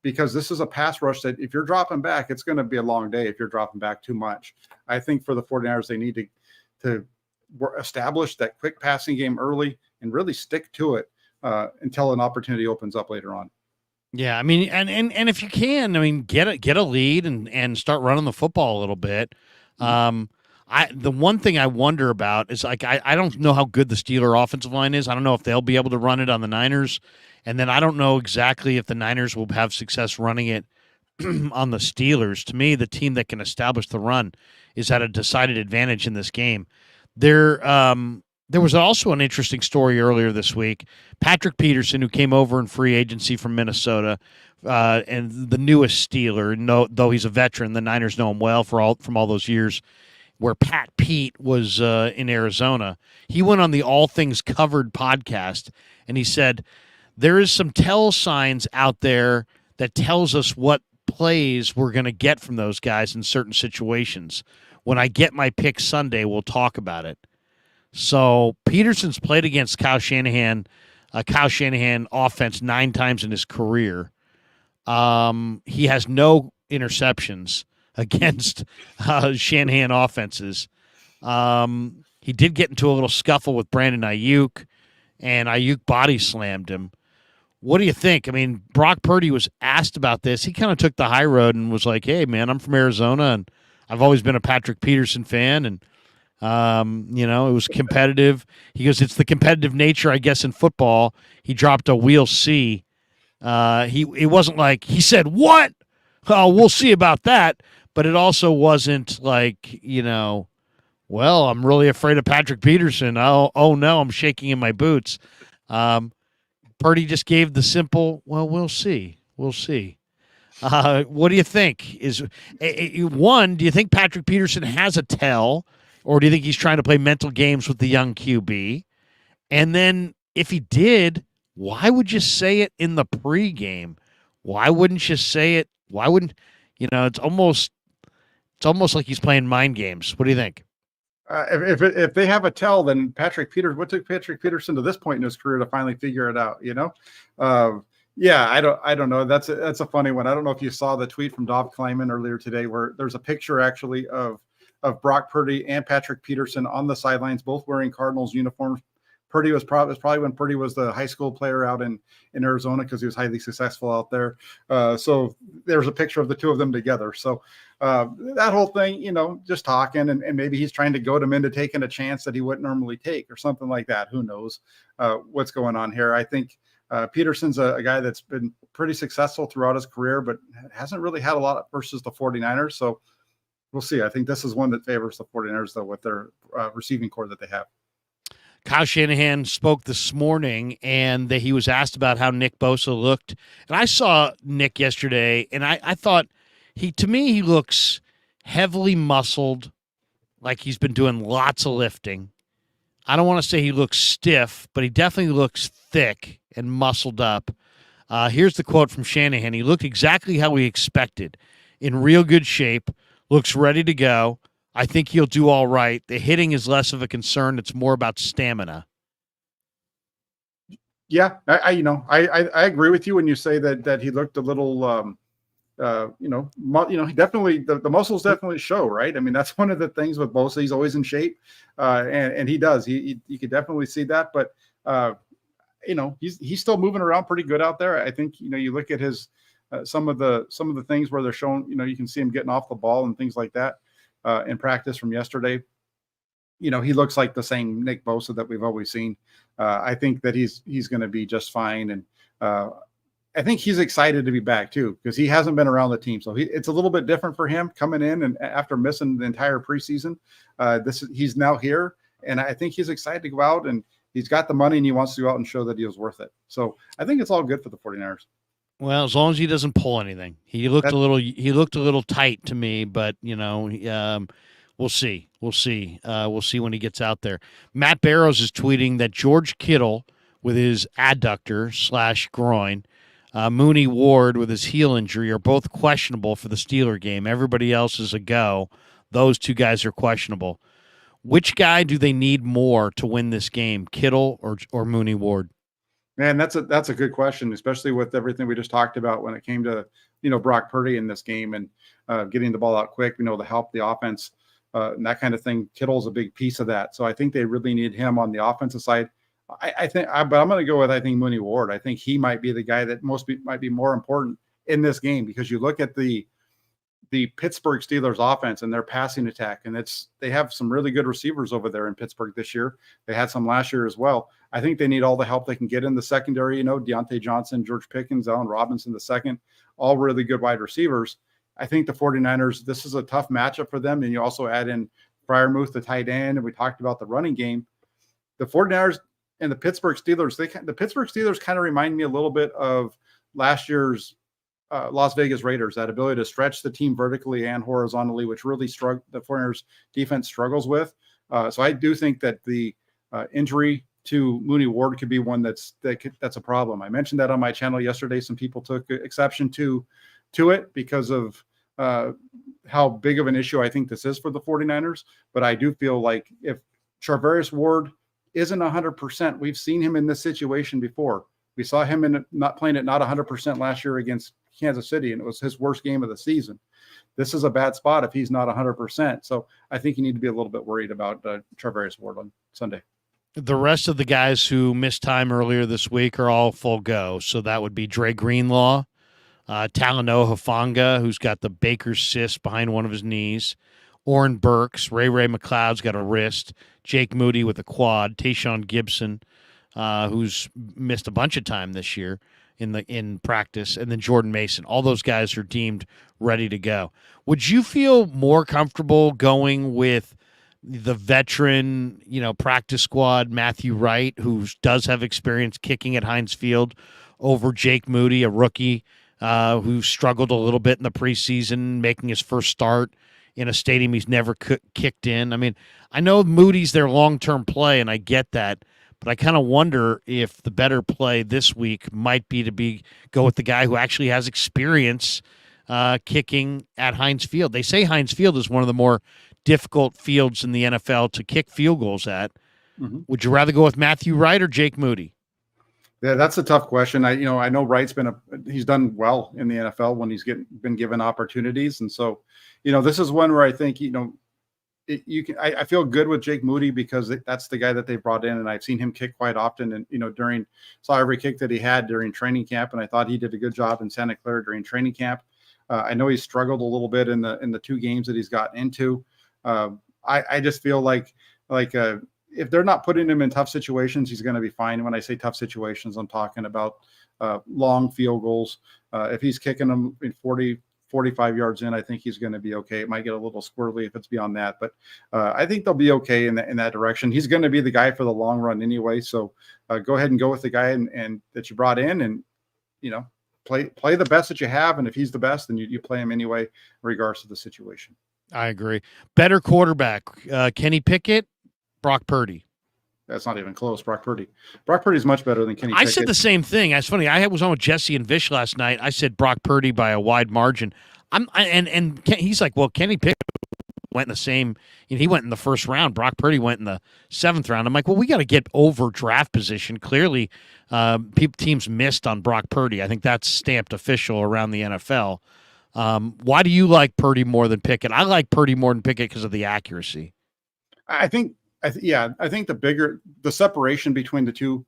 Because this is a pass rush that if you're dropping back, it's going to be a long day if you're dropping back too much. I think for the 49ers, they need to establish that quick passing game early and really stick to it until an opportunity opens up later on. Yeah, I mean, and if you can, I mean, get a lead and start running the football a little bit. The one thing I wonder about is I don't know how good the Steeler offensive line is. I don't know if they'll be able to run it on the Niners, and then I don't know exactly if the Niners will have success running it on the Steelers. To me, the team that can establish the run is at a decided advantage in this game. There was also an interesting story earlier this week. Patrick Peterson, who came over in free agency from Minnesota, and the newest Steeler, though he's a veteran, the Niners know him well from all those years where Pat Pete was in Arizona. He went on the All Things Covered podcast, and he said, there is some tell signs out there that tells us what plays we're going to get from those guys in certain situations. When I get my pick Sunday, we'll talk about it. So Peterson's played against Kyle Shanahan offense 9 times in his career. He has no interceptions against Shanahan offenses. He did get into a little scuffle with Brandon Ayuk, and Ayuk body slammed him. What do you think? I mean, Brock Purdy was asked about this. He kind of took the high road and was like, hey, man, I'm from Arizona, and I've always been a Patrick Peterson fan, and it was competitive. He goes, it's the competitive nature, I guess, in football. He dropped a we'll see. It wasn't like he said, what? Oh, we'll see about that. But it also wasn't like, well, I'm really afraid of Patrick Peterson. Oh no, I'm shaking in my boots. Purdy just gave the simple, well, we'll see. We'll see. What do you think? Do you think Patrick Peterson has a tell? Or do you think he's trying to play mental games with the young QB? And then if he did, why would you say it in the pregame? Why wouldn't you say it? Why wouldn't, it's almost like he's playing mind games. What do you think? If they have a tell, then what took Patrick Peterson to this point in his career to finally figure it out? Yeah, I don't know. That's a funny one. I don't know if you saw the tweet from Dov Kleiman earlier today, where there's a picture actually of Brock Purdy and Patrick Peterson on the sidelines, both wearing Cardinals uniforms. Purdy was probably when Purdy was the high school player out in Arizona, because he was highly successful out there. So there's a picture of the two of them together. So that whole thing, just talking, and maybe he's trying to goad him into taking a chance that he wouldn't normally take or something like that. Who knows what's going on here? I think Peterson's a guy that's been pretty successful throughout his career, but hasn't really had a lot versus the 49ers. So we'll see. I think this is one that favors the 49ers, though, with their receiving core that they have. Kyle Shanahan spoke this morning, and he was asked about how Nick Bosa looked. And I saw Nick yesterday, and I thought to me, he looks heavily muscled, like he's been doing lots of lifting. I don't want to say he looks stiff, but he definitely looks thick and muscled up. Here's the quote from Shanahan. He looked exactly how we expected, in real good shape, looks ready to go. I think he'll do all right. The hitting is less of a concern. It's more about stamina. Yeah, I agree with you when you say that he looked a little, he definitely the muscles definitely show, right? I mean, that's one of the things with Bosa. He's always in shape, and he does. You could definitely see that, but he's still moving around pretty good out there. I think you look at his some of the things where they're showing, you can see him getting off the ball and things like that. In practice from yesterday, he looks like the same Nick Bosa that we've always seen. I think that he's going to be just fine, and I think he's excited to be back too, because he hasn't been around the team, so it's a little bit different for him coming in and after missing the entire preseason. He's now here, and I think he's excited to go out, and he's got the money and he wants to go out and show that he was worth it. So I think it's all good for the 49ers. Well, as long as he doesn't pull anything. He looked a little tight to me, but we'll see. We'll see. We'll see when he gets out there. Matt Barrows is tweeting that George Kittle with his adductor / groin, Mooney Ward with his heel injury are both questionable for the Steeler game. Everybody else is a go. Those two guys are questionable. Which guy do they need more to win this game, Kittle or Mooney Ward? Man, that's a good question, especially with everything we just talked about when it came to Brock Purdy in this game and getting the ball out quick, to help the offense and that kind of thing. Kittle's a big piece of that, so I think they really need him on the offensive side. But I'm going to go with Mooney Ward. I think he might be the guy that might be more important in this game, because you look at the Pittsburgh Steelers offense and their passing attack, and they have some really good receivers over there in Pittsburgh this year. They had some last year as well. I think they need all the help they can get in the secondary. Deontay Johnson, George Pickens, Allen Robinson II, all really good wide receivers. I think the 49ers, this is a tough matchup for them. And you also add in Freiermuth, the tight end, and we talked about the running game. The 49ers and the Pittsburgh Steelers, the Pittsburgh Steelers kind of remind me a little bit of last year's Las Vegas Raiders, that ability to stretch the team vertically and horizontally, which really the 49ers defense struggles with. So I do think that the injury to Mooney Ward could be one that's a problem. I mentioned that on my channel yesterday. Some people took exception to it because of how big of an issue I think this is for the 49ers. But I do feel like if Charvarius Ward isn't 100%, we've seen him in this situation before. We saw him not 100% last year against Kansas City, and it was his worst game of the season. This is a bad spot if he's not 100%. So I think you need to be a little bit worried about Charvarius Ward on Sunday. The rest of the guys who missed time earlier this week are all full go. So that would be Dre Greenlaw, Talanoa Hufanga, who's got the Baker's cyst behind one of his knees, Oren Burks, Ray McLeod's got a wrist, Jake Moody with a quad, Tayshaun Gibson, who's missed a bunch of time this year in practice, and then Jordan Mason. All those guys are deemed ready to go. Would you feel more comfortable going with the veteran, practice squad, Matthew Wright, who does have experience kicking at Heinz Field, over Jake Moody, a rookie who struggled a little bit in the preseason, making his first start in a stadium he's never kicked in? I mean, I know Moody's their long-term play, and I get that, but I kind of wonder if the better play this week might be to go with the guy who actually has experience kicking at Heinz Field. They say Heinz Field is one of the more difficult fields in the NFL to kick field goals at. Mm-hmm. Would you rather go with Matthew Wright or Jake Moody? Yeah, that's a tough question. I know Wright's he's done well in the NFL when he's been given opportunities, and so, this is one where I think I feel good with Jake Moody because that's the guy that they brought in, and I've seen him kick quite often, and saw every kick that he had during training camp, and I thought he did a good job in Santa Clara during training camp. I know he struggled a little bit in the 2 games that he's gotten into. I just feel like if they're not putting him in tough situations, he's going to be fine. And when I say tough situations, I'm talking about long field goals. If he's kicking them in 40, 45 yards in, I think he's going to be okay. It might get a little squirrely if it's beyond that, but I think they'll be okay in that direction. He's going to be the guy for the long run anyway. So go ahead and go with the guy and that you brought in, and play the best that you have. And if he's the best, then you play him anyway, regardless of the situation. I agree. Better quarterback, Kenny Pickett, Brock Purdy. That's not even close. Brock Purdy is much better than Kenny Pickett. I said the same thing. It's funny. I was on with Jesse and Vish last night. I said Brock Purdy by a wide margin. He's like, well, Kenny Pickett went in the same. He went in the first round. Brock Purdy went in the 7th round. I'm like, well, we got to get over draft position. Clearly, teams missed on Brock Purdy. I think that's stamped official around the NFL. Why do you like Purdy more than Pickett? I like Purdy more than Pickett because of the accuracy. I think the separation between the two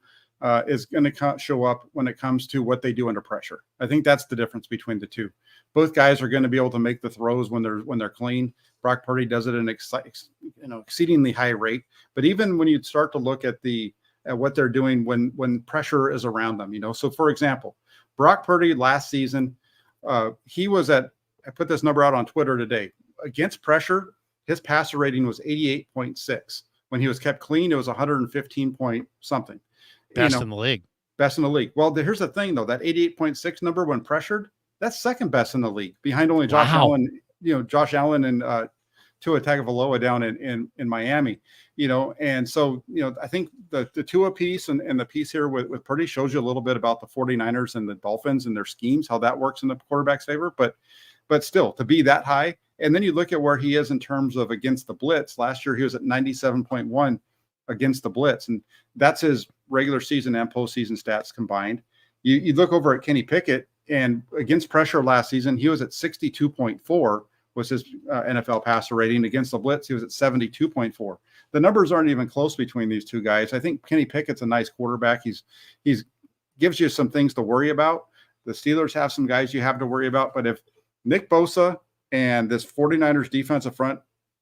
is going to show up when it comes to what they do under pressure. I think that's the difference between the two. Both guys are going to be able to make the throws when they're clean. Brock Purdy does it at an exceedingly high rate. But even when you start to look at what they're doing when pressure is around them, So for example, Brock Purdy last season, I put this number out on Twitter today. Against pressure, his passer rating was 88.6. When he was kept clean, it was 115 point something. Best in the league. Best in the league. Well, here's the thing, though. That 88.6 number when pressured, that's second best in the league, behind only Josh Allen. Josh Allen and Tua Tagovailoa down in Miami. And so I think the Tua piece and the piece here with Purdy shows you a little bit about the 49ers and the Dolphins and their schemes, how that works in the quarterback's favor. But still, to be that high. And then you look at where he is in terms of against the blitz. Last year, he was at 97.1 against the blitz. And that's his regular season and postseason stats combined. You look over at Kenny Pickett, and against pressure last season, he was at 62.4 was his NFL passer rating. Against the blitz, he was at 72.4. The numbers aren't even close between these two guys. I think Kenny Pickett's a nice quarterback. He's gives you some things to worry about. The Steelers have some guys you have to worry about. But if Nick Bosa and this 49ers defensive front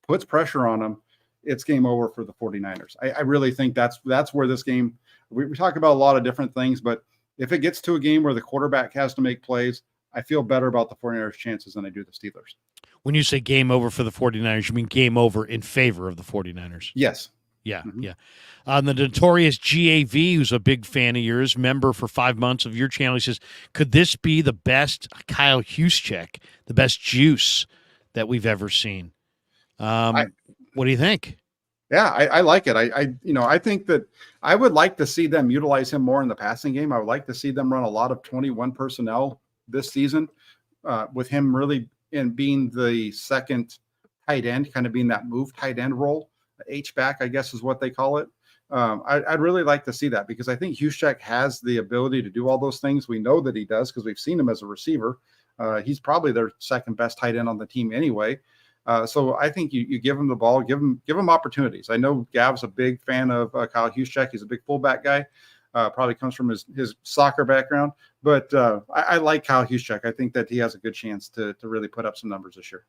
puts pressure on them, it's game over for the 49ers. I really think that's where this game, we talk about a lot of different things, but if it gets to a game where the quarterback has to make plays, I feel better about the 49ers chances than I do the Steelers. When you say game over for the 49ers, you mean game over in favor of the 49ers? Yes. Yeah, yeah. The notorious GAV, who's a big fan of yours, member for 5 months of your channel, he says, could this be the best Kyle Juszczyk, the best juice that we've ever seen? What do you think? Yeah, I like it. I think that I would like to see them utilize him more in the passing game. I would like to see them run a lot of 21 personnel this season with him really in being the second tight end, kind of being that move tight end role. H-back, I guess is what they call it. I'd really like to see that because I think Juszczyk has the ability to do all those things. We know that he does because we've seen him as a receiver. He's probably their second best tight end on the team anyway. So I think you give him the ball, give him opportunities. I know Gav's a big fan of Kyle Juszczyk. He's a big fullback guy. Probably comes from his soccer background. But I like Kyle Juszczyk. I think that he has a good chance to really put up some numbers this year.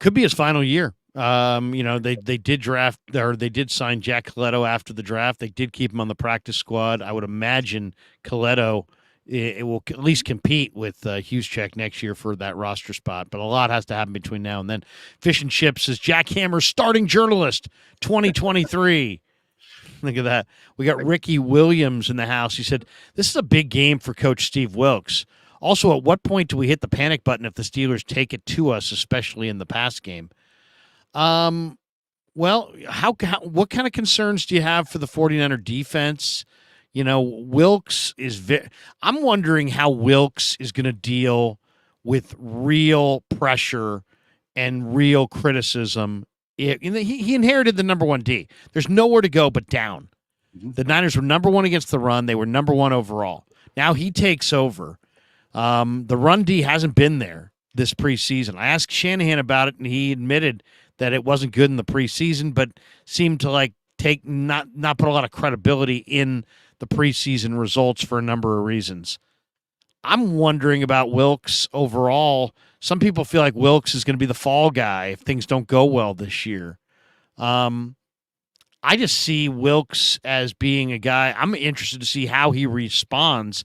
Could be his final year. They did draft, or they did sign Jack Coletto after the draft. They did keep him on the practice squad. I would imagine Coletto it will at least compete with Juszczyk next year for that roster spot. But a lot has to happen between now and then. Fish and Chips says Jack Hammer, starting journalist, 2023. Look at that. We got Ricky Williams in the house. He said, this is a big game for Coach Steve Wilks. Also, at what point do we hit the panic button if the Steelers take it to us, especially in the pass game? Well, what kind of concerns do you have for the 49er defense? Wilks is I'm wondering how Wilks is going to deal with real pressure and real criticism He inherited the number one D. There's nowhere to go but down. Mhm. The Niners were number one against the run. They were number one overall. Now he takes over. The run D hasn't been there this preseason. I asked Shanahan about it, and he admitted that it wasn't good in the preseason, but seemed to take not put a lot of credibility in the preseason results for a number of reasons. I'm wondering about Wilks overall. Some people feel like Wilks is going to be the fall guy if things don't go well this year. I just see Wilks as being a guy. I'm interested to see how he responds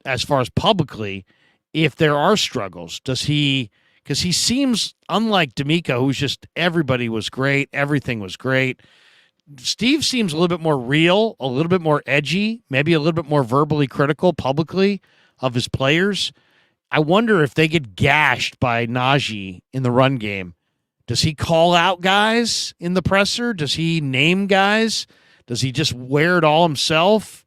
as far as publicly if there are struggles. Does he, because he seems unlike D'Amico, who's just everybody was great, everything was great. Steve seems a little bit more real, a little bit more edgy, maybe a little bit more verbally critical publicly of his players. I wonder if they get gashed by Najee in the run game. Does he call out guys in the presser? Does he name guys? Does he just wear it all himself?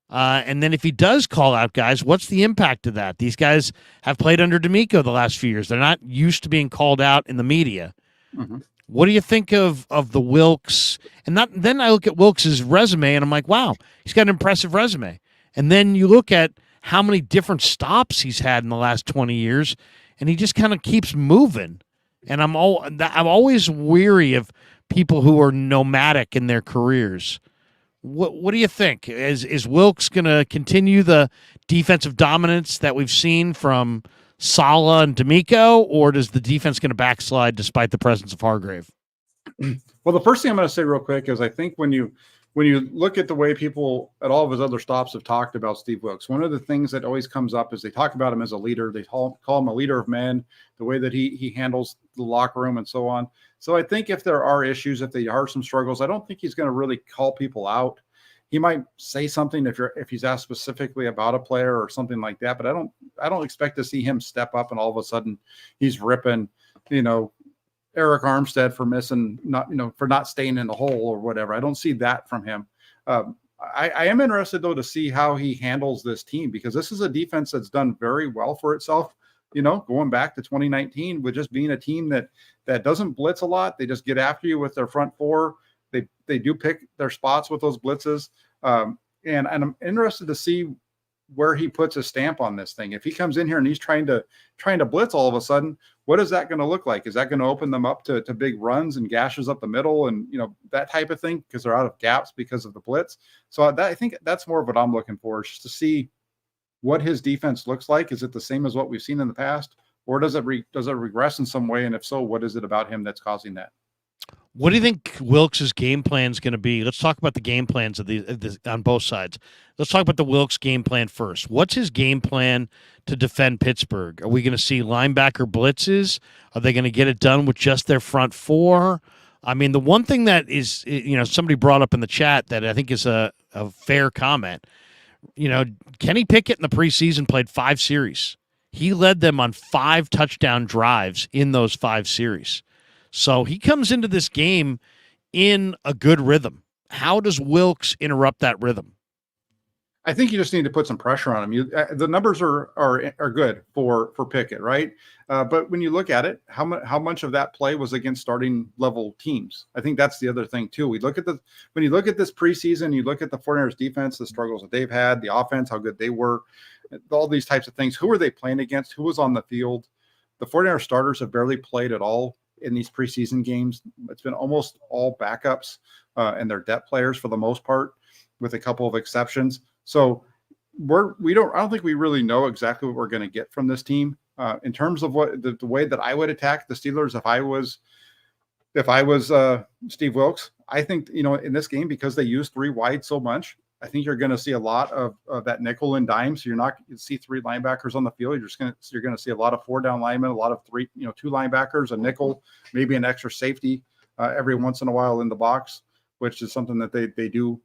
And then if he does call out guys, what's the impact of that? These guys have played under D'Amico the last few years. They're not used to being called out in the media. Mm-hmm. What do you think of the Wilks? And then I look at Wilks' resume, and I'm like, wow, he's got an impressive resume. And then you look at how many different stops he's had in the last 20 years, and he just kind of keeps moving. And I'm always weary of people who are nomadic in their careers. What do you think? Is Wilks going to continue the defensive dominance that we've seen from Saleh and D'Amico, or does the defense going to backslide despite the presence of Hargrave? Well, the first thing I'm going to say real quick is I think when you look at the way people at all of his other stops have talked about Steve Wilks, one of the things that always comes up is they talk about him as a leader. They call him a leader of men, the way that he handles the locker room and so on. So I think if there are issues, if there are some struggles, I don't think he's going to really call people out. He might say something if he's asked specifically about a player or something like that, but I don't expect to see him step up and all of a sudden he's ripping, Eric Armstead for for not staying in the hole or whatever. I don't see that from him. I am interested though to see how he handles this team, because this is a defense that's done very well for itself. Going back to 2019 with just being a team that doesn't blitz a lot. They just get after you with their front four. They do pick their spots with those blitzes. And I'm interested to see where he puts a stamp on this thing. If he comes in here and he's trying to blitz all of a sudden, what is that going to look like? Is that going to open them up to big runs and gashes up the middle and that type of thing, because they're out of gaps because of the blitz? So I think that's more of what I'm looking for, is just to see what his defense looks like. Is it the same as what we've seen in the past, or does it regress in some way? And if so, what is it about him that's causing that? What do you think Wilks' game plan is going to be? Let's talk about the game plans of the on both sides. Let's talk about the Wilks game plan first. What's his game plan to defend Pittsburgh? Are we going to see linebacker blitzes? Are they going to get it done with just their front four? I mean, the one thing that is, somebody brought up in the chat that I think is a fair comment. Kenny Pickett in the preseason played 5 series. He led them on 5 touchdown drives in those 5 series. So he comes into this game in a good rhythm. How does Wilks interrupt that rhythm? I think you just need to put some pressure on him. The numbers are good for Pickett, right? But when you look at it, how much of that play was against starting level teams? I think that's the other thing too. When you look at this preseason, you look at the 49ers defense, the struggles that they've had, the offense, how good they were, all these types of things. Who were they playing against? Who was on the field? The 49ers starters have barely played at all in these preseason games. It's been almost all backups and their depth players for the most part, with a couple of exceptions. So I don't think we really know exactly what we're going to get from this team in terms of what the way that I would attack the Steelers if I was Steve Wilks. I think in this game, because they use 3 wide so much, I think you're going to see a lot of that nickel and dime. So you're not going to see 3 linebackers on the field. You're going to see a lot of 4 down linemen, a lot of 2 linebackers, a nickel, maybe an extra safety every once in a while in the box, which is something that they do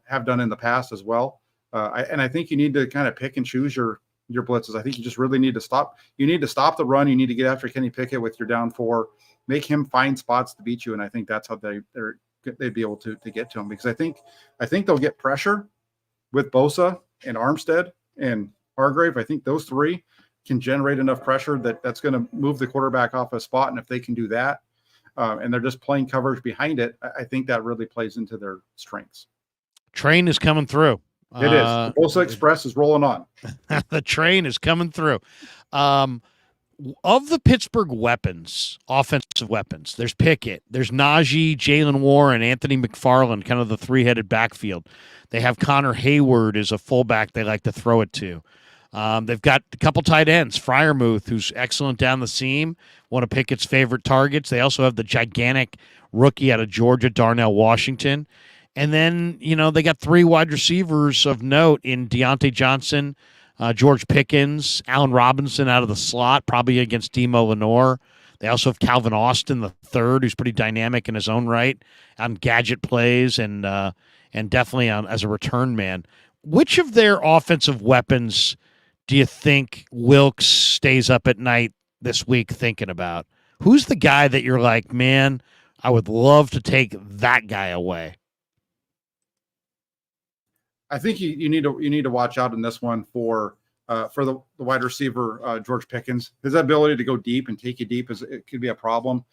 have done in the past as well. I think you need to kind of pick and choose your blitzes. I think you just really need to stop. You need to stop the run. You need to get after Kenny Pickett with your down 4, make him find spots to beat you. And I think that's how they'd be able to get to him, because I think they'll get pressure with Bosa and Armstead and Hargrave. I think those 3 can generate enough pressure that's going to move the quarterback off a spot. And if they can do that, and they're just playing coverage behind it, I think that really plays into their strengths. Train is coming through. It is. The Bosa Express is rolling on. The train is coming through. Of the Pittsburgh weapons, offensive weapons, there's Pickett, there's Najee, Jalen Warren, Anthony McFarland, kind of the three-headed backfield. They have Connor Hayward as a fullback they like to throw it to. They've got a couple tight ends, Freiermuth, who's excellent down the seam, one of Pickett's favorite targets. They also have the gigantic rookie out of Georgia, Darnell Washington. And then, they got three wide receivers of note in Deontay Johnson, George Pickens, Allen Robinson out of the slot, probably against Demo Lenore. They also have Calvin Austin, the third, who's pretty dynamic in his own right on gadget plays and definitely as a return man. Which of their offensive weapons do you think Wilkes stays up at night this week thinking about? Who's the guy that you're like, man, I would love to take that guy away? I think you need to watch out in this one for the wide receiver George Pickens. His ability to go deep and take you deep it could be a problem.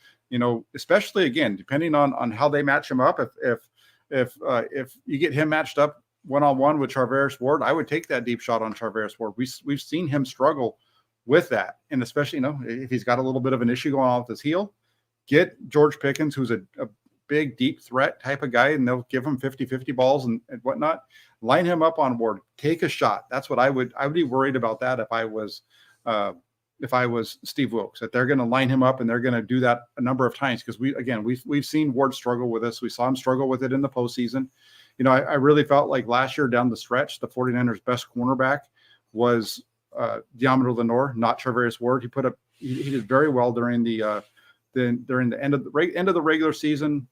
Especially again depending on how they match him up. If you get him matched up one-on-one with Charvarius Ward, I would take that deep shot on Charvarius Ward. We've seen him struggle with that, and especially if he's got a little bit of an issue going on with his heel, get George Pickens, who's a big deep threat type of guy, and they'll give him 50-50 balls and whatnot. Line him up on Ward, take a shot. That's what I would be worried about that if I was Steve Wilkes, that they're going to line him up and they're going to do that a number of times, because we've seen Ward struggle with this. We saw him struggle with it in the postseason. I really felt like last year down the stretch, the 49ers best cornerback was Deommodore Lenoir, not Charvarius Ward. He did very well during the end of the regular season,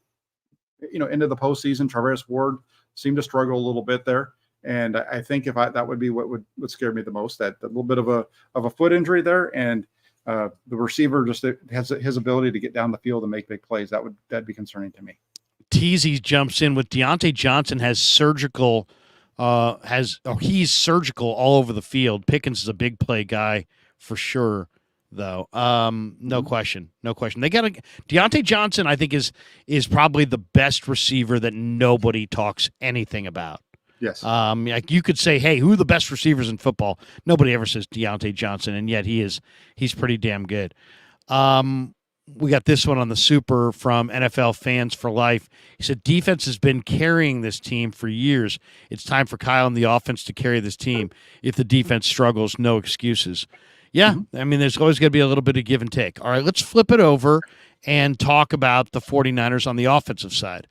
into the postseason. Charvarius Ward seemed to struggle a little bit there, and I think that would be what would scare me the most, that a little bit of a foot injury there, and the receiver just has his ability to get down the field and make big plays. That'd be concerning to me. Teasy jumps in with Deontay Johnson he's surgical all over the field. Pickens is a big play guy for sure, though. No question. They got Deontay Johnson, I think, is probably the best receiver that nobody talks anything about. Yes. Like you could say, hey, who are the best receivers in football? Nobody ever says Deontay Johnson, and yet he's pretty damn good. We got this one on the Super from NFL Fans for Life. He said, defense has been carrying this team for years. It's time for Kyle and the offense to carry this team. If the defense struggles, no excuses. Yeah, mm-hmm. I mean, there's always going to be a little bit of give and take. All right, let's flip it over and talk about the 49ers on the offensive side.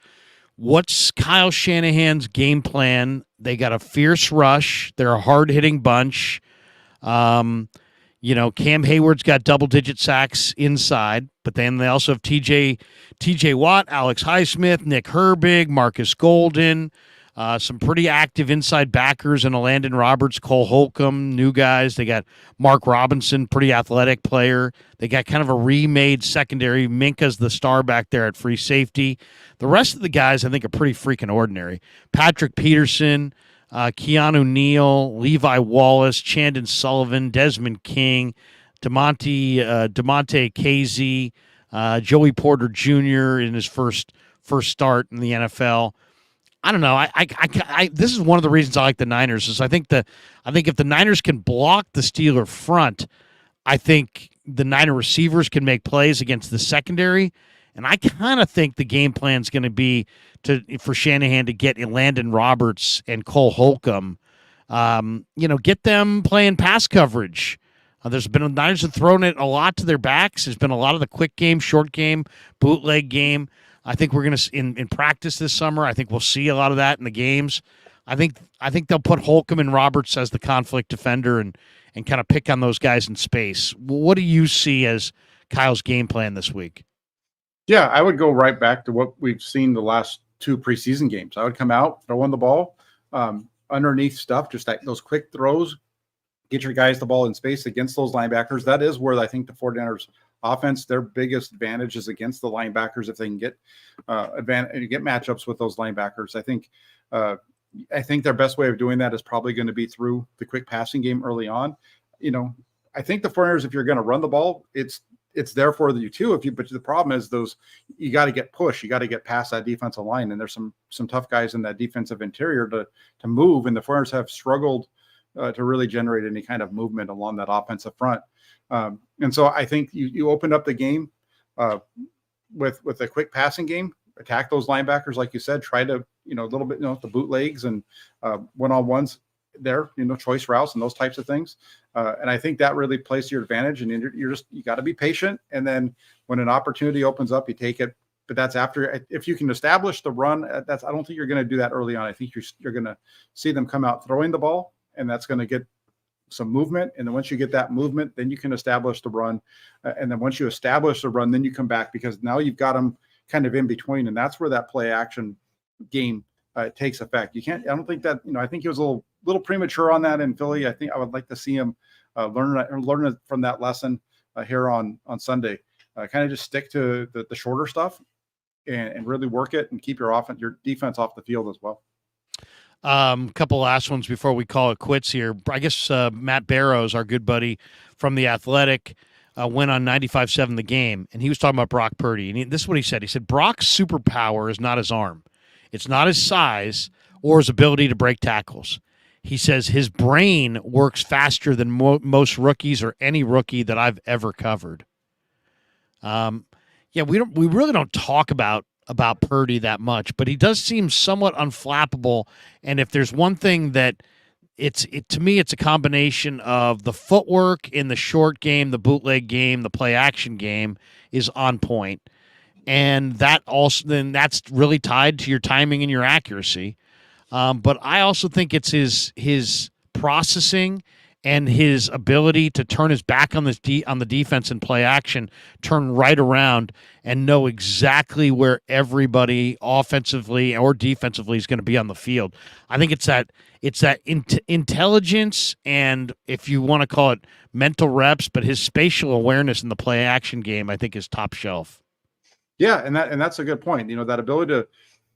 What's Kyle Shanahan's game plan? They got a fierce rush. They're a hard-hitting bunch. Cam Hayward's got double-digit sacks inside, but then they also have TJ Watt, Alex Highsmith, Nick Herbig, Marcus Golden, some pretty active inside backers and Landon Roberts, Cole Holcomb, new guys. They got Mark Robinson, pretty athletic player. They got kind of a remade secondary. Minka's the star back there at free safety. The rest of the guys, I think, are pretty freaking ordinary. Patrick Peterson, Keanu Neal, Levi Wallace, Chandon Sullivan, Desmond King, Damonte Casey, Joey Porter Jr. in his first start in the NFL. I don't know. I this is one of the reasons I like the Niners. Is I think if the Niners can block the Steeler front, I think the Niner receivers can make plays against the secondary. And I kind of think the game plan is going to be for Shanahan to get Landon Roberts and Cole Holcomb, get them playing pass coverage. The Niners have thrown it a lot to their backs. There's been a lot of the quick game, short game, bootleg game. I think we're going to in practice this summer. I think we'll see a lot of that in the games. I think they'll put Holcomb and Roberts as the conflict defender and kind of pick on those guys in space. What do you see as Kyle's game plan this week? Yeah, I would go right back to what we've seen the last two preseason games. I would come out, throw in the ball, underneath stuff, just like those quick throws, get your guys the ball in space against those linebackers. That is where I think the 49ers offense, their biggest advantage is against the linebackers. If they can get get matchups with those linebackers, I think their best way of doing that is probably going to be through the quick passing game early on. I think the 49ers, if you're going to run the ball, it's it's there for you too. But the problem is you got to get pushed. You got to get past that defensive line. And there's some tough guys in that defensive interior to move. And the 49ers have struggled to really generate any kind of movement along that offensive front. And so I think you opened up the game with a quick passing game, attack those linebackers, like you said, try to, a little bit, the bootlegs and one-on-ones there, choice routes and those types of things. And I think that really plays to your advantage. And you got to be patient. And then when an opportunity opens up, you take it. But that's after, if you can establish the run, I don't think you're going to do that early on. I think you're going to see them come out throwing the ball, and that's going to get some movement. And then once you get that movement, then you can establish the run. And then once you establish the run, then you come back, because now you've got them kind of in between. And that's where that play action game takes effect. I don't think that, I think he was a little premature on that in Philly. I think I would like to see him learn from that lesson here on Sunday. Kind of just stick to the shorter stuff and really work it and keep your defense off the field as well. Couple last ones before we call it quits here. I guess Matt Barrows, our good buddy from The Athletic, went on 95.7 The Game, and he was talking about Brock Purdy. And this is what he said. He said, Brock's superpower is not his arm. It's not his size or his ability to break tackles. He says his brain works faster than most rookies or any rookie that I've ever covered. We really don't talk about Purdy that much, but he does seem somewhat unflappable. And if there's one thing that to me, it's a combination of the footwork in the short game, the bootleg game, the play action game is on point. And that's really tied to your timing and your accuracy. But I also think it's his processing and his ability to turn his back on the defense and play action, turn right around and know exactly where everybody offensively or defensively is going to be on the field. I think it's that intelligence, and if you want to call it mental reps, but his spatial awareness in the play action game, I think, is top shelf. Yeah, and that's a good point. That ability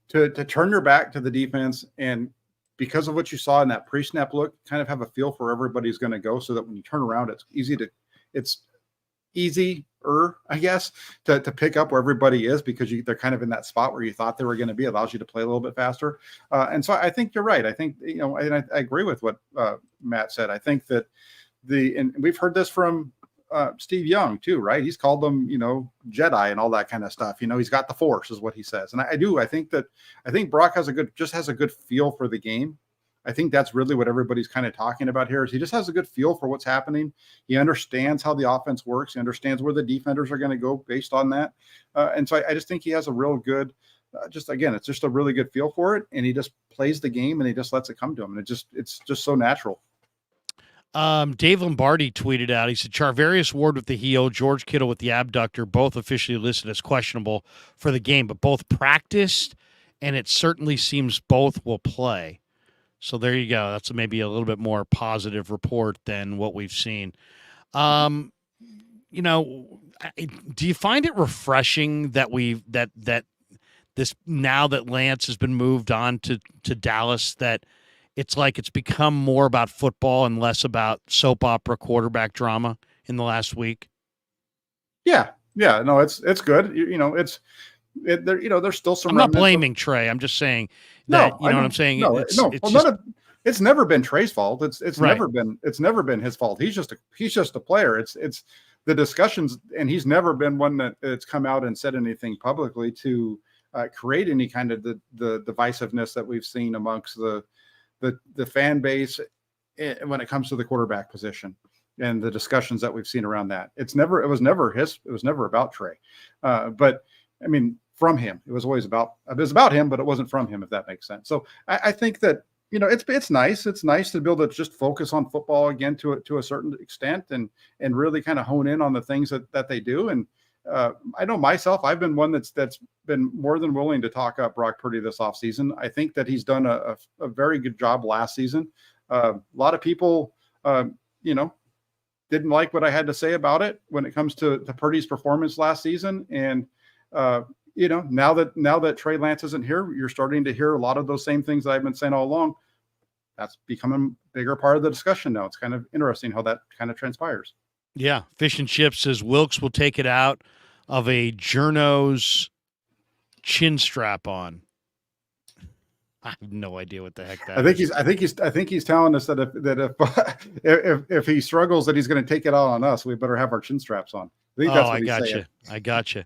to turn your back to the defense, and because of what you saw in that pre-snap look, kind of have a feel for where everybody's going to go, so that when you turn around, it's easier, I guess, to pick up where everybody is, because they're kind of in that spot where you thought they were going to be. It allows you to play a little bit faster. And so I think you're right. I think, and I agree with what Matt said. I think that and we've heard this from Steve Young too, right? He's called them, Jedi and all that kind of stuff. He's got the Force, is what he says. And I think Brock has a good feel for the game. I think that's really what everybody's kind of talking about here, is he just has a good feel for what's happening. He understands how the offense works. He understands where the defenders are going to go based on that. And so I just think he has a real good, it's just a really good feel for it. And he just plays the game and he just lets it come to him. And it's just so natural. Dave Lombardi tweeted out, he said, Charvarius Ward with the heel, George Kittle with the abductor, both officially listed as questionable for the game, but both practiced, and it certainly seems both will play. So there you go. That's maybe a little bit more positive report than what we've seen. Do you find it refreshing that this, now that Lance has been moved on to Dallas, that it's like it's become more about football and less about soap opera quarterback drama in the last week? Yeah. No, it's good. There's still some. I'm not blaming Trey. I'm just saying that, what I'm saying? No, it's never been Trey's fault. It's right. never been his fault. He's just a player. It's the discussions, and he's never been one that's come out and said anything publicly to create any kind of the divisiveness that we've seen amongst the fan base when it comes to the quarterback position and the discussions that we've seen around that. It was never about Trey. But I mean, from him, it was about him, but it wasn't from him, if that makes sense. So I think that, it's nice. It's nice to be able to just focus on football again to a certain extent and really kind of hone in on the things that they do. And I know myself, I've been one that's been more than willing to talk up Brock Purdy this offseason. I think that he's done a very good job last season. A lot of people, didn't like what I had to say about it when it comes to Purdy's performance last season. And, now that Trey Lance isn't here, you're starting to hear a lot of those same things that I've been saying all along. That's becoming a bigger part of the discussion now. It's kind of interesting how that kind of transpires. Yeah, Fish and Chips says Wilkes will take it out of a journo's chin strap on. I have no idea what the heck that is. I think he's telling us that if he struggles, that he's going to take it out on us. We better have our chin straps on. I think that's what he's saying. I gotcha.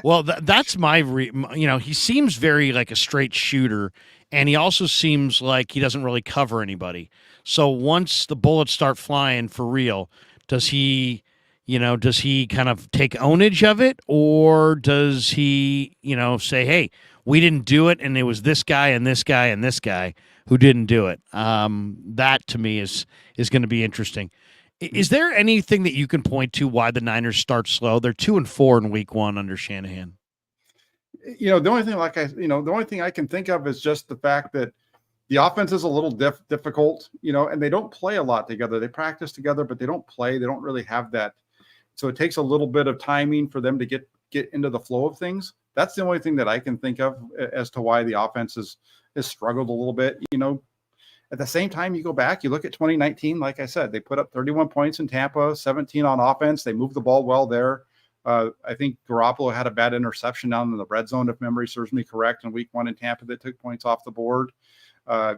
Well, that's my he seems very like a straight shooter, and he also seems like he doesn't really cover anybody. So once the bullets start flying for real, does he kind of take ownage of it, or does he, say, hey, we didn't do it, and it was this guy and this guy and this guy who didn't do it? That to me is going to be interesting. Is there anything that you can point to why the Niners start slow? They're 2-4 in week 1 under Shanahan. The only thing I can think of is just the fact that the offense is a little difficult, and they don't play a lot together. They practice together, but they don't play. They don't really have that. So it takes a little bit of timing for them to get into the flow of things. That's the only thing that I can think of as to why the offense has struggled a little bit. At the same time, you go back, you look at 2019, like I said, they put up 31 points in Tampa, 17 on offense. They moved the ball well there. I think Garoppolo had a bad interception down in the red zone, if memory serves me correct, in week 1 in Tampa that took points off the board.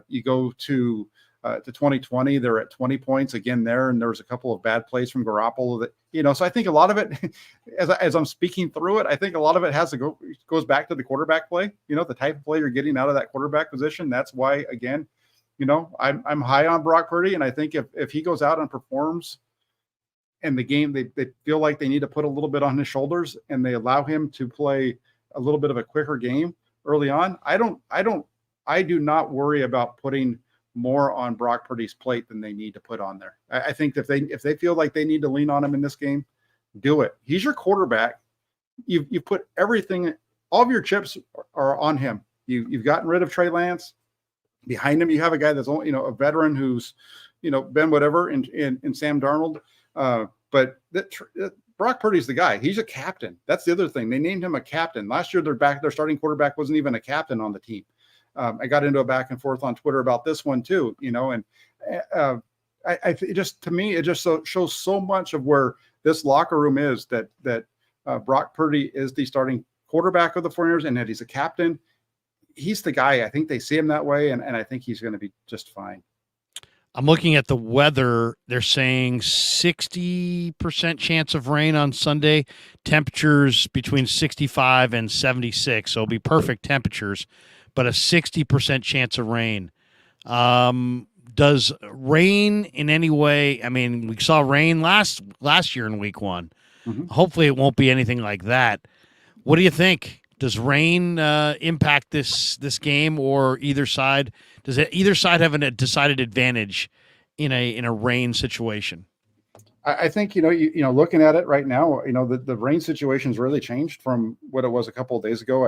You go to 2020, they're at 20 points again there, and there was a couple of bad plays from Garoppolo that, so I think a lot of it, as I'm speaking through it, I think a lot of it goes back to the quarterback play, the type of play you're getting out of that quarterback position. That's why, again, I'm high on Brock Purdy, and I think if he goes out and performs in the game, they feel like they need to put a little bit on his shoulders, and they allow him to play a little bit of a quicker game early on. I do not worry about putting more on Brock Purdy's plate than they need to put on there. I think if they feel like they need to lean on him in this game, do it. He's your quarterback. You put everything, all of your chips are on him. You've gotten rid of Trey Lance. Behind him, you have a guy that's only, a veteran who's, been whatever in Sam Darnold. But Brock Purdy's the guy. He's a captain. That's the other thing. They named him a captain. Last year, their starting quarterback wasn't even a captain on the team. I got into a back and forth on Twitter about this one too, and to me, it just shows so much of where this locker room is that Brock Purdy is the starting quarterback of the 49ers and that he's a captain. He's the guy. I think they see him that way, and I think he's going to be just fine. I'm looking at the weather. They're saying 60% chance of rain on Sunday, temperatures between 65 and 76. So it'll be perfect temperatures, but a 60% chance of rain. Does rain in any way, I mean, we saw rain last year in week 1. Mm-hmm. Hopefully it won't be anything like that. What do you think? Does rain impact this game, or either side? Does either side have a decided advantage in a rain situation? I think looking at it right now, the rain situation's really changed from what it was a couple of days ago.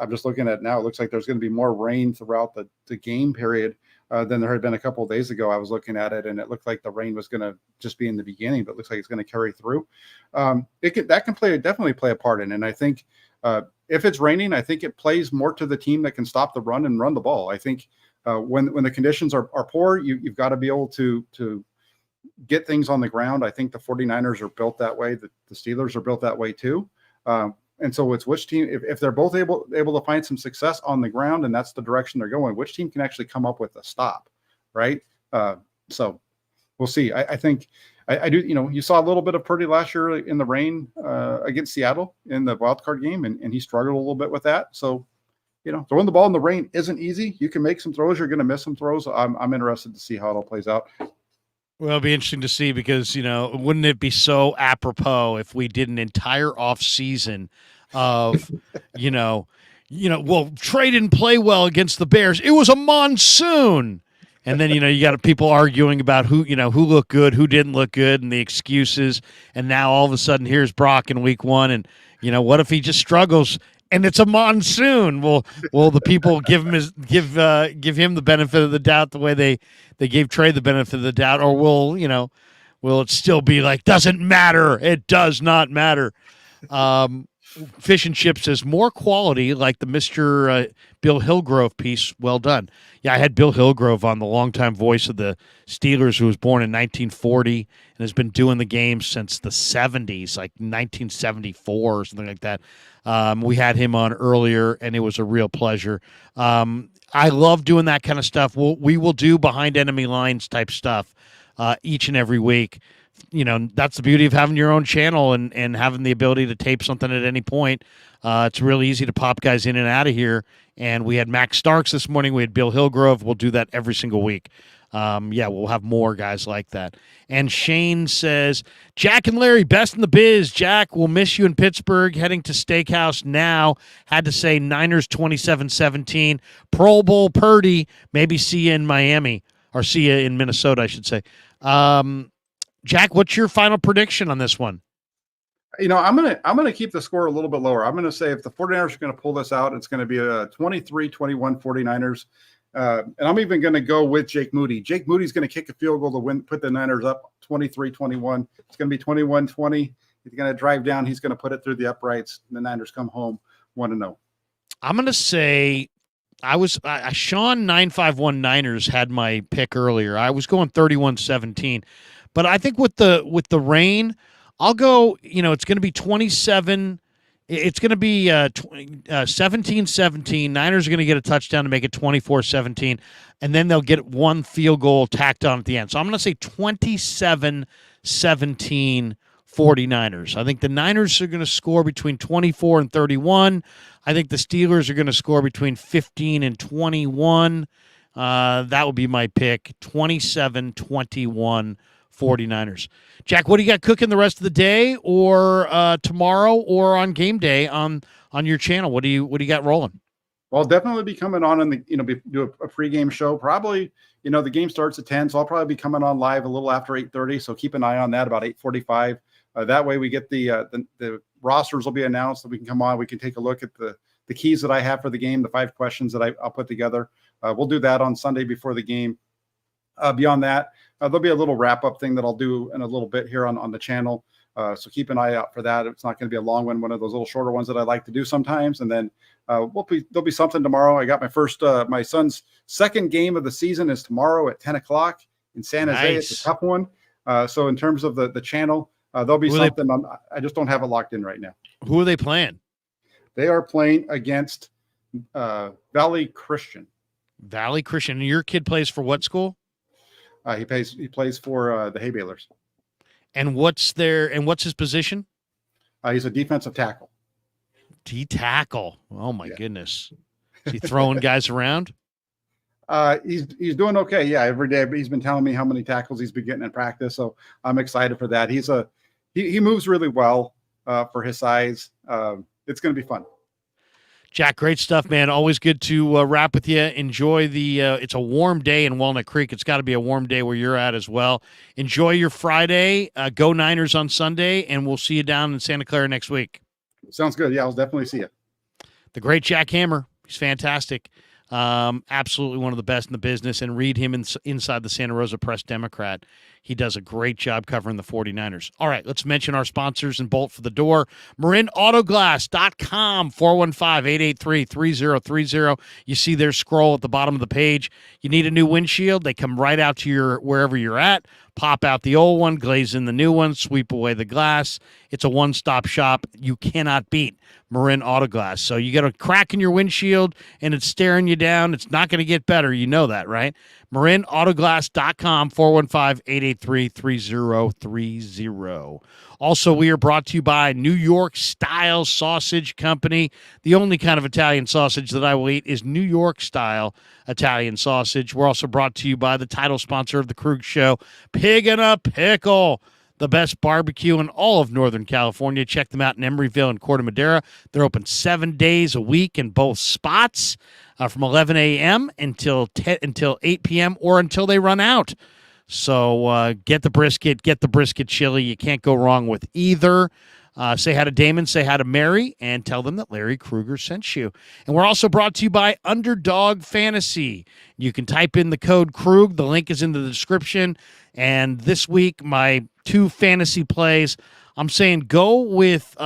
I'm just looking at it now. It looks like there's going to be more rain throughout the game period than there had been a couple of days ago. I was looking at it, and it looked like the rain was going to just be in the beginning, but it looks like it's going to carry through. That can definitely play a part in it. And I think if it's raining, I think it plays more to the team that can stop the run and run the ball. I think when the conditions are poor, you've got to be able to get things on the ground. I think the 49ers are built that way. The Steelers are built that way too. And so it's which team, if they're both able to find some success on the ground, and that's the direction they're going, which team can actually come up with a stop, right? So we'll see. I think I do. You saw a little bit of Purdy last year in the rain against Seattle in the wild card game, and he struggled a little bit with that. So, throwing the ball in the rain isn't easy. You can make some throws. You're going to miss some throws. I'm interested to see how it all plays out. Well, it'll be interesting to see because, wouldn't it be so apropos if we did an entire off season of, well, Trey didn't play well against the Bears. It was a monsoon. And then, you got people arguing about who looked good, who didn't look good, and the excuses. And now all of a sudden here's Brock in week 1. And, what if he just struggles and it's a monsoon? Will the people give him the benefit of the doubt the way they gave Trey the benefit of the doubt, or will it still be like, doesn't matter? It does not matter. Fish and Chips says more quality, like the Mr. Bill Hillgrove piece. Well done. Yeah, I had Bill Hillgrove on, the longtime voice of the Steelers, who was born in 1940 and has been doing the game since the 70s, like 1974 or something like that. We had him on earlier, and it was a real pleasure. I love doing that kind of stuff. We will do behind enemy lines type stuff each and every week. That's the beauty of having your own channel and having the ability to tape something at any point. It's really easy to pop guys in and out of here. And we had Max Starks this morning. We had Bill Hillgrove. We'll do that every single week. We'll have more guys like that. And Shane says, Jack and Larry, best in the biz. Jack, we'll miss you in Pittsburgh. Heading to Steakhouse now. Had to say Niners 27-17. Pro Bowl Purdy. Maybe see you in Miami. Or see you in Minnesota, I should say. Jack, what's your final prediction on this one? I'm gonna keep the score a little bit lower. I'm gonna say if the 49ers are gonna pull this out, it's gonna be a 23-21 49ers. And I'm even gonna go with Jake Moody. Jake Moody's gonna kick a field goal to win, put the Niners up 23-21. It's gonna be 21-20. He's gonna drive down. He's gonna put it through the uprights. And the Niners come home 1-0. I'm gonna say Sean 951 Niners had my pick earlier. I was going 31-17. But I think with the rain, I'll go, it's going to be 27. It's going to be 17-17. Niners are going to get a touchdown to make it 24-17. And then they'll get one field goal tacked on at the end. So I'm going to say 27-17 49ers. I think the Niners are going to score between 24 and 31. I think the Steelers are going to score between 15 and 21. That would be my pick, 27-21 49ers. Jack, what do you got cooking the rest of the day or tomorrow or on game day on your channel? What do you got rolling? Well, I'll definitely be coming on and do a pregame show. Probably, the game starts at 10, so I'll probably be coming on live a little after 8:30. So keep an eye on that about 8:45. That way we get the rosters will be announced, so we can come on. We can take a look at the keys that I have for the game, the 5 questions that I'll put together. We'll do that on Sunday before the game. Beyond that, there'll be a little wrap-up thing that I'll do in a little bit here on the channel. So keep an eye out for that. It's not going to be a long one of those little shorter ones that I like to do sometimes. And then there'll be something tomorrow. I got my son's second game of the season is tomorrow at 10 o'clock in San Jose. Nice. It's a tough one. So in terms of the channel, there'll be something. I just don't have it locked in right now. Who are they playing? They are playing against Valley Christian. Valley Christian. And your kid plays for what school? He plays for the Hay Balers. And what's his position? He's a defensive tackle. D-tackle. Oh my goodness. Is he throwing guys around? He's doing okay. Yeah, every day. But he's been telling me how many tackles he's been getting in practice. So I'm excited for that. He moves really well for his size. It's going to be fun. Jack, great stuff, man. Always good to wrap with you. Enjoy it's a warm day in Walnut Creek. It's got to be a warm day where you're at as well. Enjoy your Friday. Go Niners on Sunday, and we'll see you down in Santa Clara next week. Sounds good. Yeah, I'll definitely see you. The great Jack Hammer. He's fantastic. Absolutely one of the best in the business. And read him inside the Santa Rosa Press-Democrat. He does a great job covering the 49ers. All right, let's mention our sponsors and bolt for the door. MarinAutoglass.com, 415-883-3030. You see their scroll at the bottom of the page. You need a new windshield. They come right out to wherever you're at. Pop out the old one, glaze in the new one, sweep away the glass. It's a one-stop shop you cannot beat. Marin Autoglass. So you got a crack in your windshield and it's staring you down. It's not going to get better. You know that, right? MarinAutoglass.com, 415-883-3030. Also, we are brought to you by New York Style Sausage Company. The only kind of Italian sausage that I will eat is New York Style Italian sausage. We're also brought to you by the title sponsor of the Krueg Show, Pig and a Pickle, the best barbecue in all of Northern California. Check them out in Emeryville and Corte Madera. They're open 7 days a week in both spots from 11 a.m. until 8 p.m. or until they run out. So get the brisket chili. You can't go wrong with either. Say hi to Damon, say hi to Mary, and tell them that Larry Krueger sent you. And we're also brought to you by Underdog Fantasy. You can type in the code Krug. The link is in the description. And this week, my 2 fantasy plays, I'm saying go with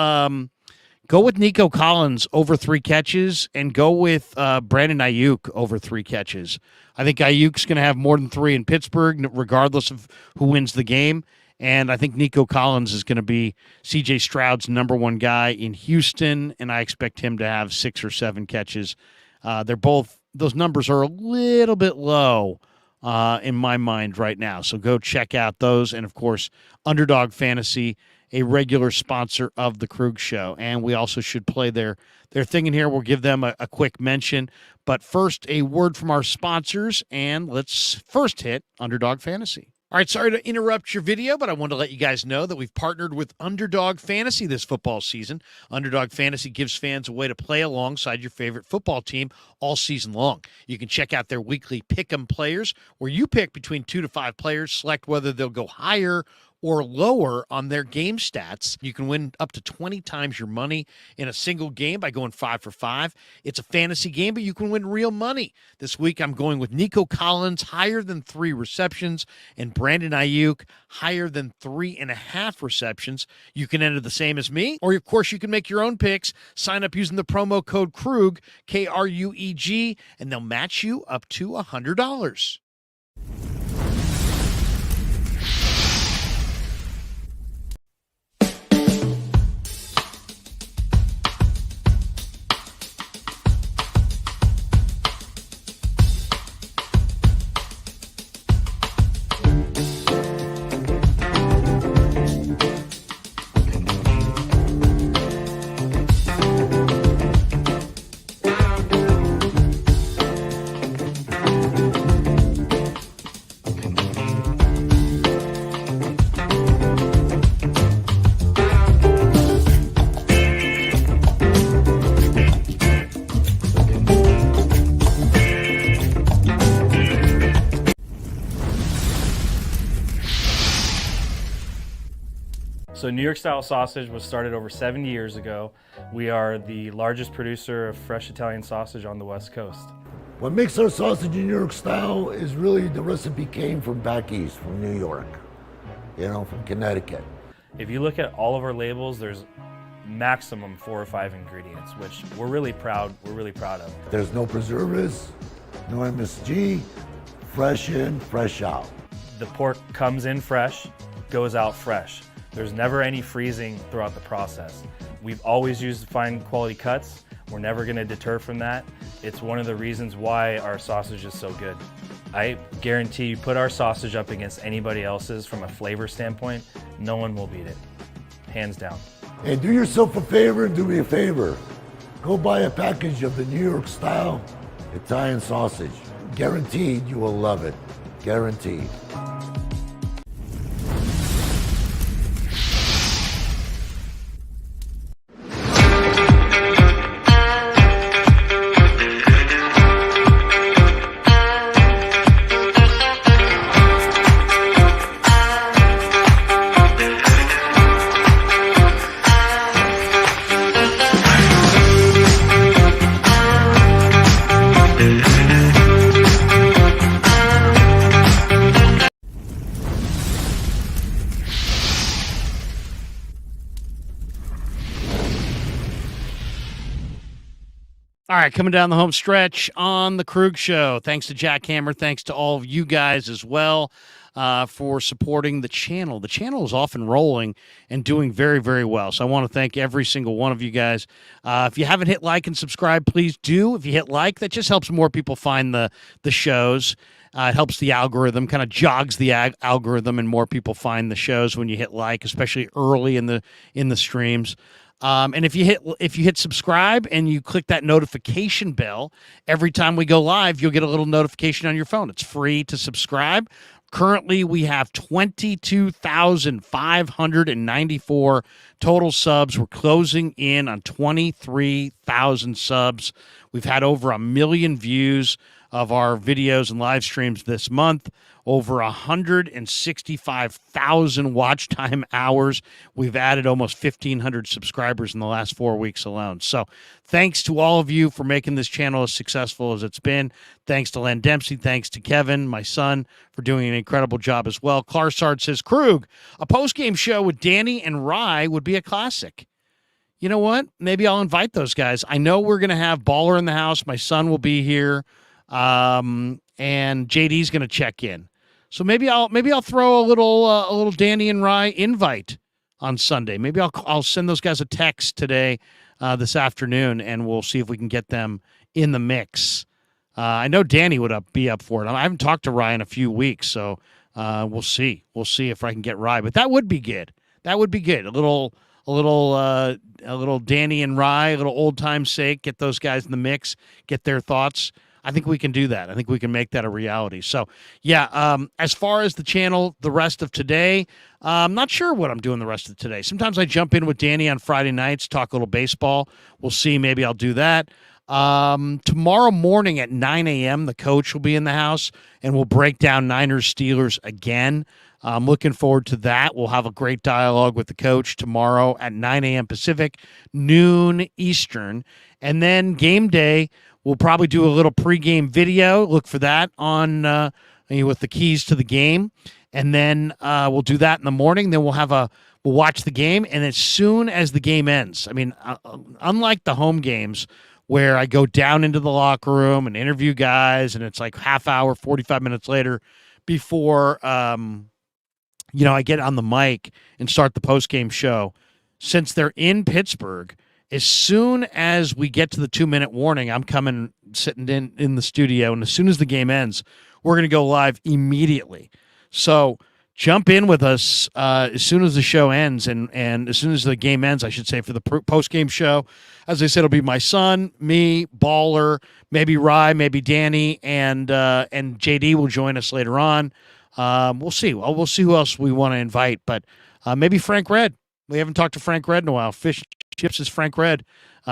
Go with Nico Collins over 3 catches, and go with Brandon Ayuk over 3 catches. I think Ayuk's going to have more than 3 in Pittsburgh, regardless of who wins the game. And I think Nico Collins is going to be C.J. Stroud's number 1 guy in Houston, and I expect him to have 6 or 7 catches. Those numbers are a little bit low in my mind right now. So go check out those. And, of course, Underdog Fantasy, a regular sponsor of the Krueg Show. And we also should play their thing in here. We'll give them a quick mention. But first, a word from our sponsors, and let's first hit Underdog Fantasy. All right, sorry to interrupt your video, but I want to let you guys know that we've partnered with Underdog Fantasy this football season. Underdog Fantasy gives fans a way to play alongside your favorite football team all season long. You can check out their weekly Pick'em players, where you pick between 2 to 5 players, select whether they'll go higher or lower on their game stats. You can win up to 20 times your money in a single game by going 5 for 5. It's a fantasy game, but you can win real money. This week, I'm going with Nico Collins, higher than 3 receptions, and Brandon Ayuk, higher than 3.5 receptions. You can enter the same as me, or of course, you can make your own picks. Sign up using the promo code Krueg, Krueg, and they'll match you up to $100. So New York style sausage was started over 70 years ago. We are the largest producer of fresh Italian sausage on the West Coast. What makes our sausage in New York style is really the recipe came from back east, from New York, from Connecticut. If you look at all of our labels, there's maximum 4 or 5 ingredients, which we're really proud of. There's no preservatives, no MSG, fresh in, fresh out. The pork comes in fresh, goes out fresh. There's never any freezing throughout the process. We've always used fine quality cuts. We're never gonna deter from that. It's one of the reasons why our sausage is so good. I guarantee you put our sausage up against anybody else's from a flavor standpoint, no one will beat it, hands down. Hey, do yourself a favor and do me a favor. Go buy a package of the New York style Italian sausage. Guaranteed you will love it, guaranteed. All right, coming down the home stretch on the Krueg Show. Thanks to Jack Hammer. Thanks to all of you guys as well for supporting the channel. The channel is off and rolling and doing very, very well. So I want to thank every single one of you guys. If you haven't hit like and subscribe, please do. If you hit like, that just helps more people find the shows. It helps the algorithm, kind of jogs the algorithm, and more people find the shows when you hit like, especially early in the streams. And if you hit subscribe and you click that notification bell, every time we go live, you'll get a little notification on your phone. It's free to subscribe. Currently, we have 22,594 total subs. We're closing in on 23,000 subs. We've had over 1 million views of our videos and live streams this month, over 165,000 watch time hours. We've added almost 1,500 subscribers in the last 4 weeks alone. So thanks to all of you for making this channel as successful as it's been. Thanks to Len Dempsey. Thanks to Kevin, my son, for doing an incredible job as well. Clarsard says, Krueg, a post-game show with Danny and Rye would be a classic. you know what? Maybe I'll invite those guys. I know we're going to have Baller in the house. My son will be here, and JD's going to check in. So maybe I'll throw a little Danny and Rye invite on Sunday. Maybe I'll send those guys a text today, this afternoon, and we'll see if we can get them in the mix. I know Danny would be up for it. I haven't talked to Rye in a few weeks, so we'll see. We'll see if I can get Rye, but that would be good. That would be good. A little Danny and Rye, a little old time's sake. Get those guys in the mix. Get their thoughts. I think we can do that. I think we can make that a reality. So, yeah, as far as the channel, the rest of today, I'm not sure what I'm doing the rest of today. Sometimes I jump in with Danny on Friday nights, talk a little baseball. We'll see. Maybe I'll do that. Tomorrow morning at 9 a.m., the coach will be in the house, and we'll break down Niners-Steelers again. I'm looking forward to that. We'll have a great dialogue with the coach tomorrow at 9 a.m. Pacific, noon Eastern. And then game day, we'll probably do a little pregame video. Look for that on with the keys to the game. And then we'll do that in the morning. Then we'll watch the game. And as soon as the game ends, I mean, unlike the home games where I go down into the locker room and interview guys, and it's like half hour, 45 minutes later before I get on the mic and start the post-game show. Since they're in Pittsburgh, as soon as we get to the 2-minute warning, I'm sitting in the studio, and as soon as the game ends, we're going to go live immediately. So jump in with us as soon as the show ends, and as soon as the game ends, I should say, for the post-game show. As I said, it'll be my son, me, Baller, maybe Rye, maybe Danny, and JD will join us later on. We'll see. We'll see who else we want to invite, but maybe Frank Red. We haven't talked to Frank Red in a while. Fish Chips is Frank Red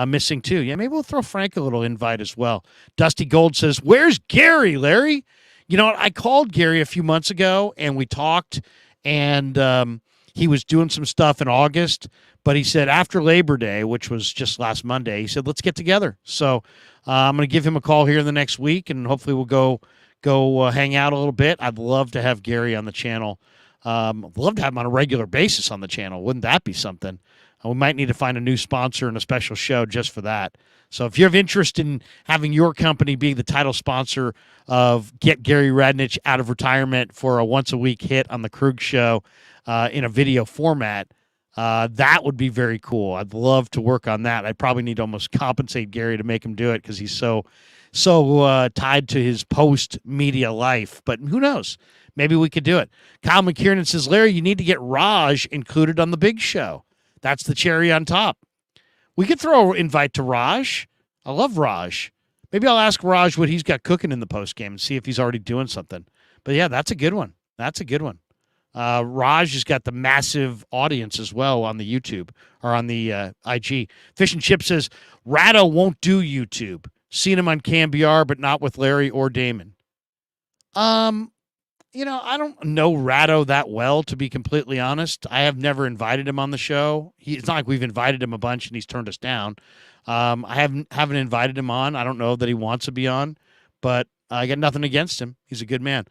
missing too. Yeah, maybe we'll throw Frank a little invite as well. Dusty Gold says, "Where's Gary, Larry?" You know what? I called Gary a few months ago, and we talked, and he was doing some stuff in August, but he said after Labor Day, which was just last Monday, he said, let's get together. So I'm going to give him a call here in the next week, and hopefully we'll go hang out a little bit. I'd love to have Gary on the channel. I'd love to have him on a regular basis on the channel. Wouldn't that be something? We might need to find a new sponsor and a special show just for that. So if you have interest in having your company being the title sponsor of Get Gary Radnich Out of Retirement for a once-a-week hit on the Krueg Show in a video format, that would be very cool. I'd love to work on that. I'd probably need to almost compensate Gary to make him do it because he's so tied to his post-media life. But who knows? Maybe we could do it. Kyle McKiernan says, Larry, you need to get Raj included on the big show. That's the cherry on top. We could throw an invite to Raj. I love Raj. Maybe I'll ask Raj what he's got cooking in the postgame and see if he's already doing something. But, yeah, that's a good one. That's a good one. Raj has got the massive audience as well on the YouTube or on the IG. Fish and Chip says, Ratto won't do YouTube. Seen him on CamBR, but not with Larry or Damon. I don't know Ratto that well, to be completely honest. I have never invited him on the show. It's not like we've invited him a bunch and he's turned us down. I haven't invited him on. I don't know that he wants to be on, but I got nothing against him. He's a good man.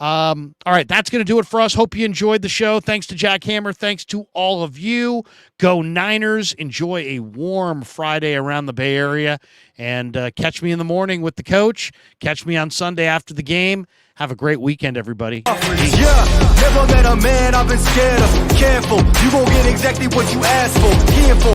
All right, that's going to do it for us. Hope you enjoyed the show. Thanks to Jack Hammer. Thanks to all of you. Go Niners. Enjoy a warm Friday around the Bay Area. And catch me in the morning with the coach. Catch me on Sunday after the game. Have a great weekend, everybody. Yeah, never met a man I've been scared of. Careful, you gon' get exactly what you asked for. Careful.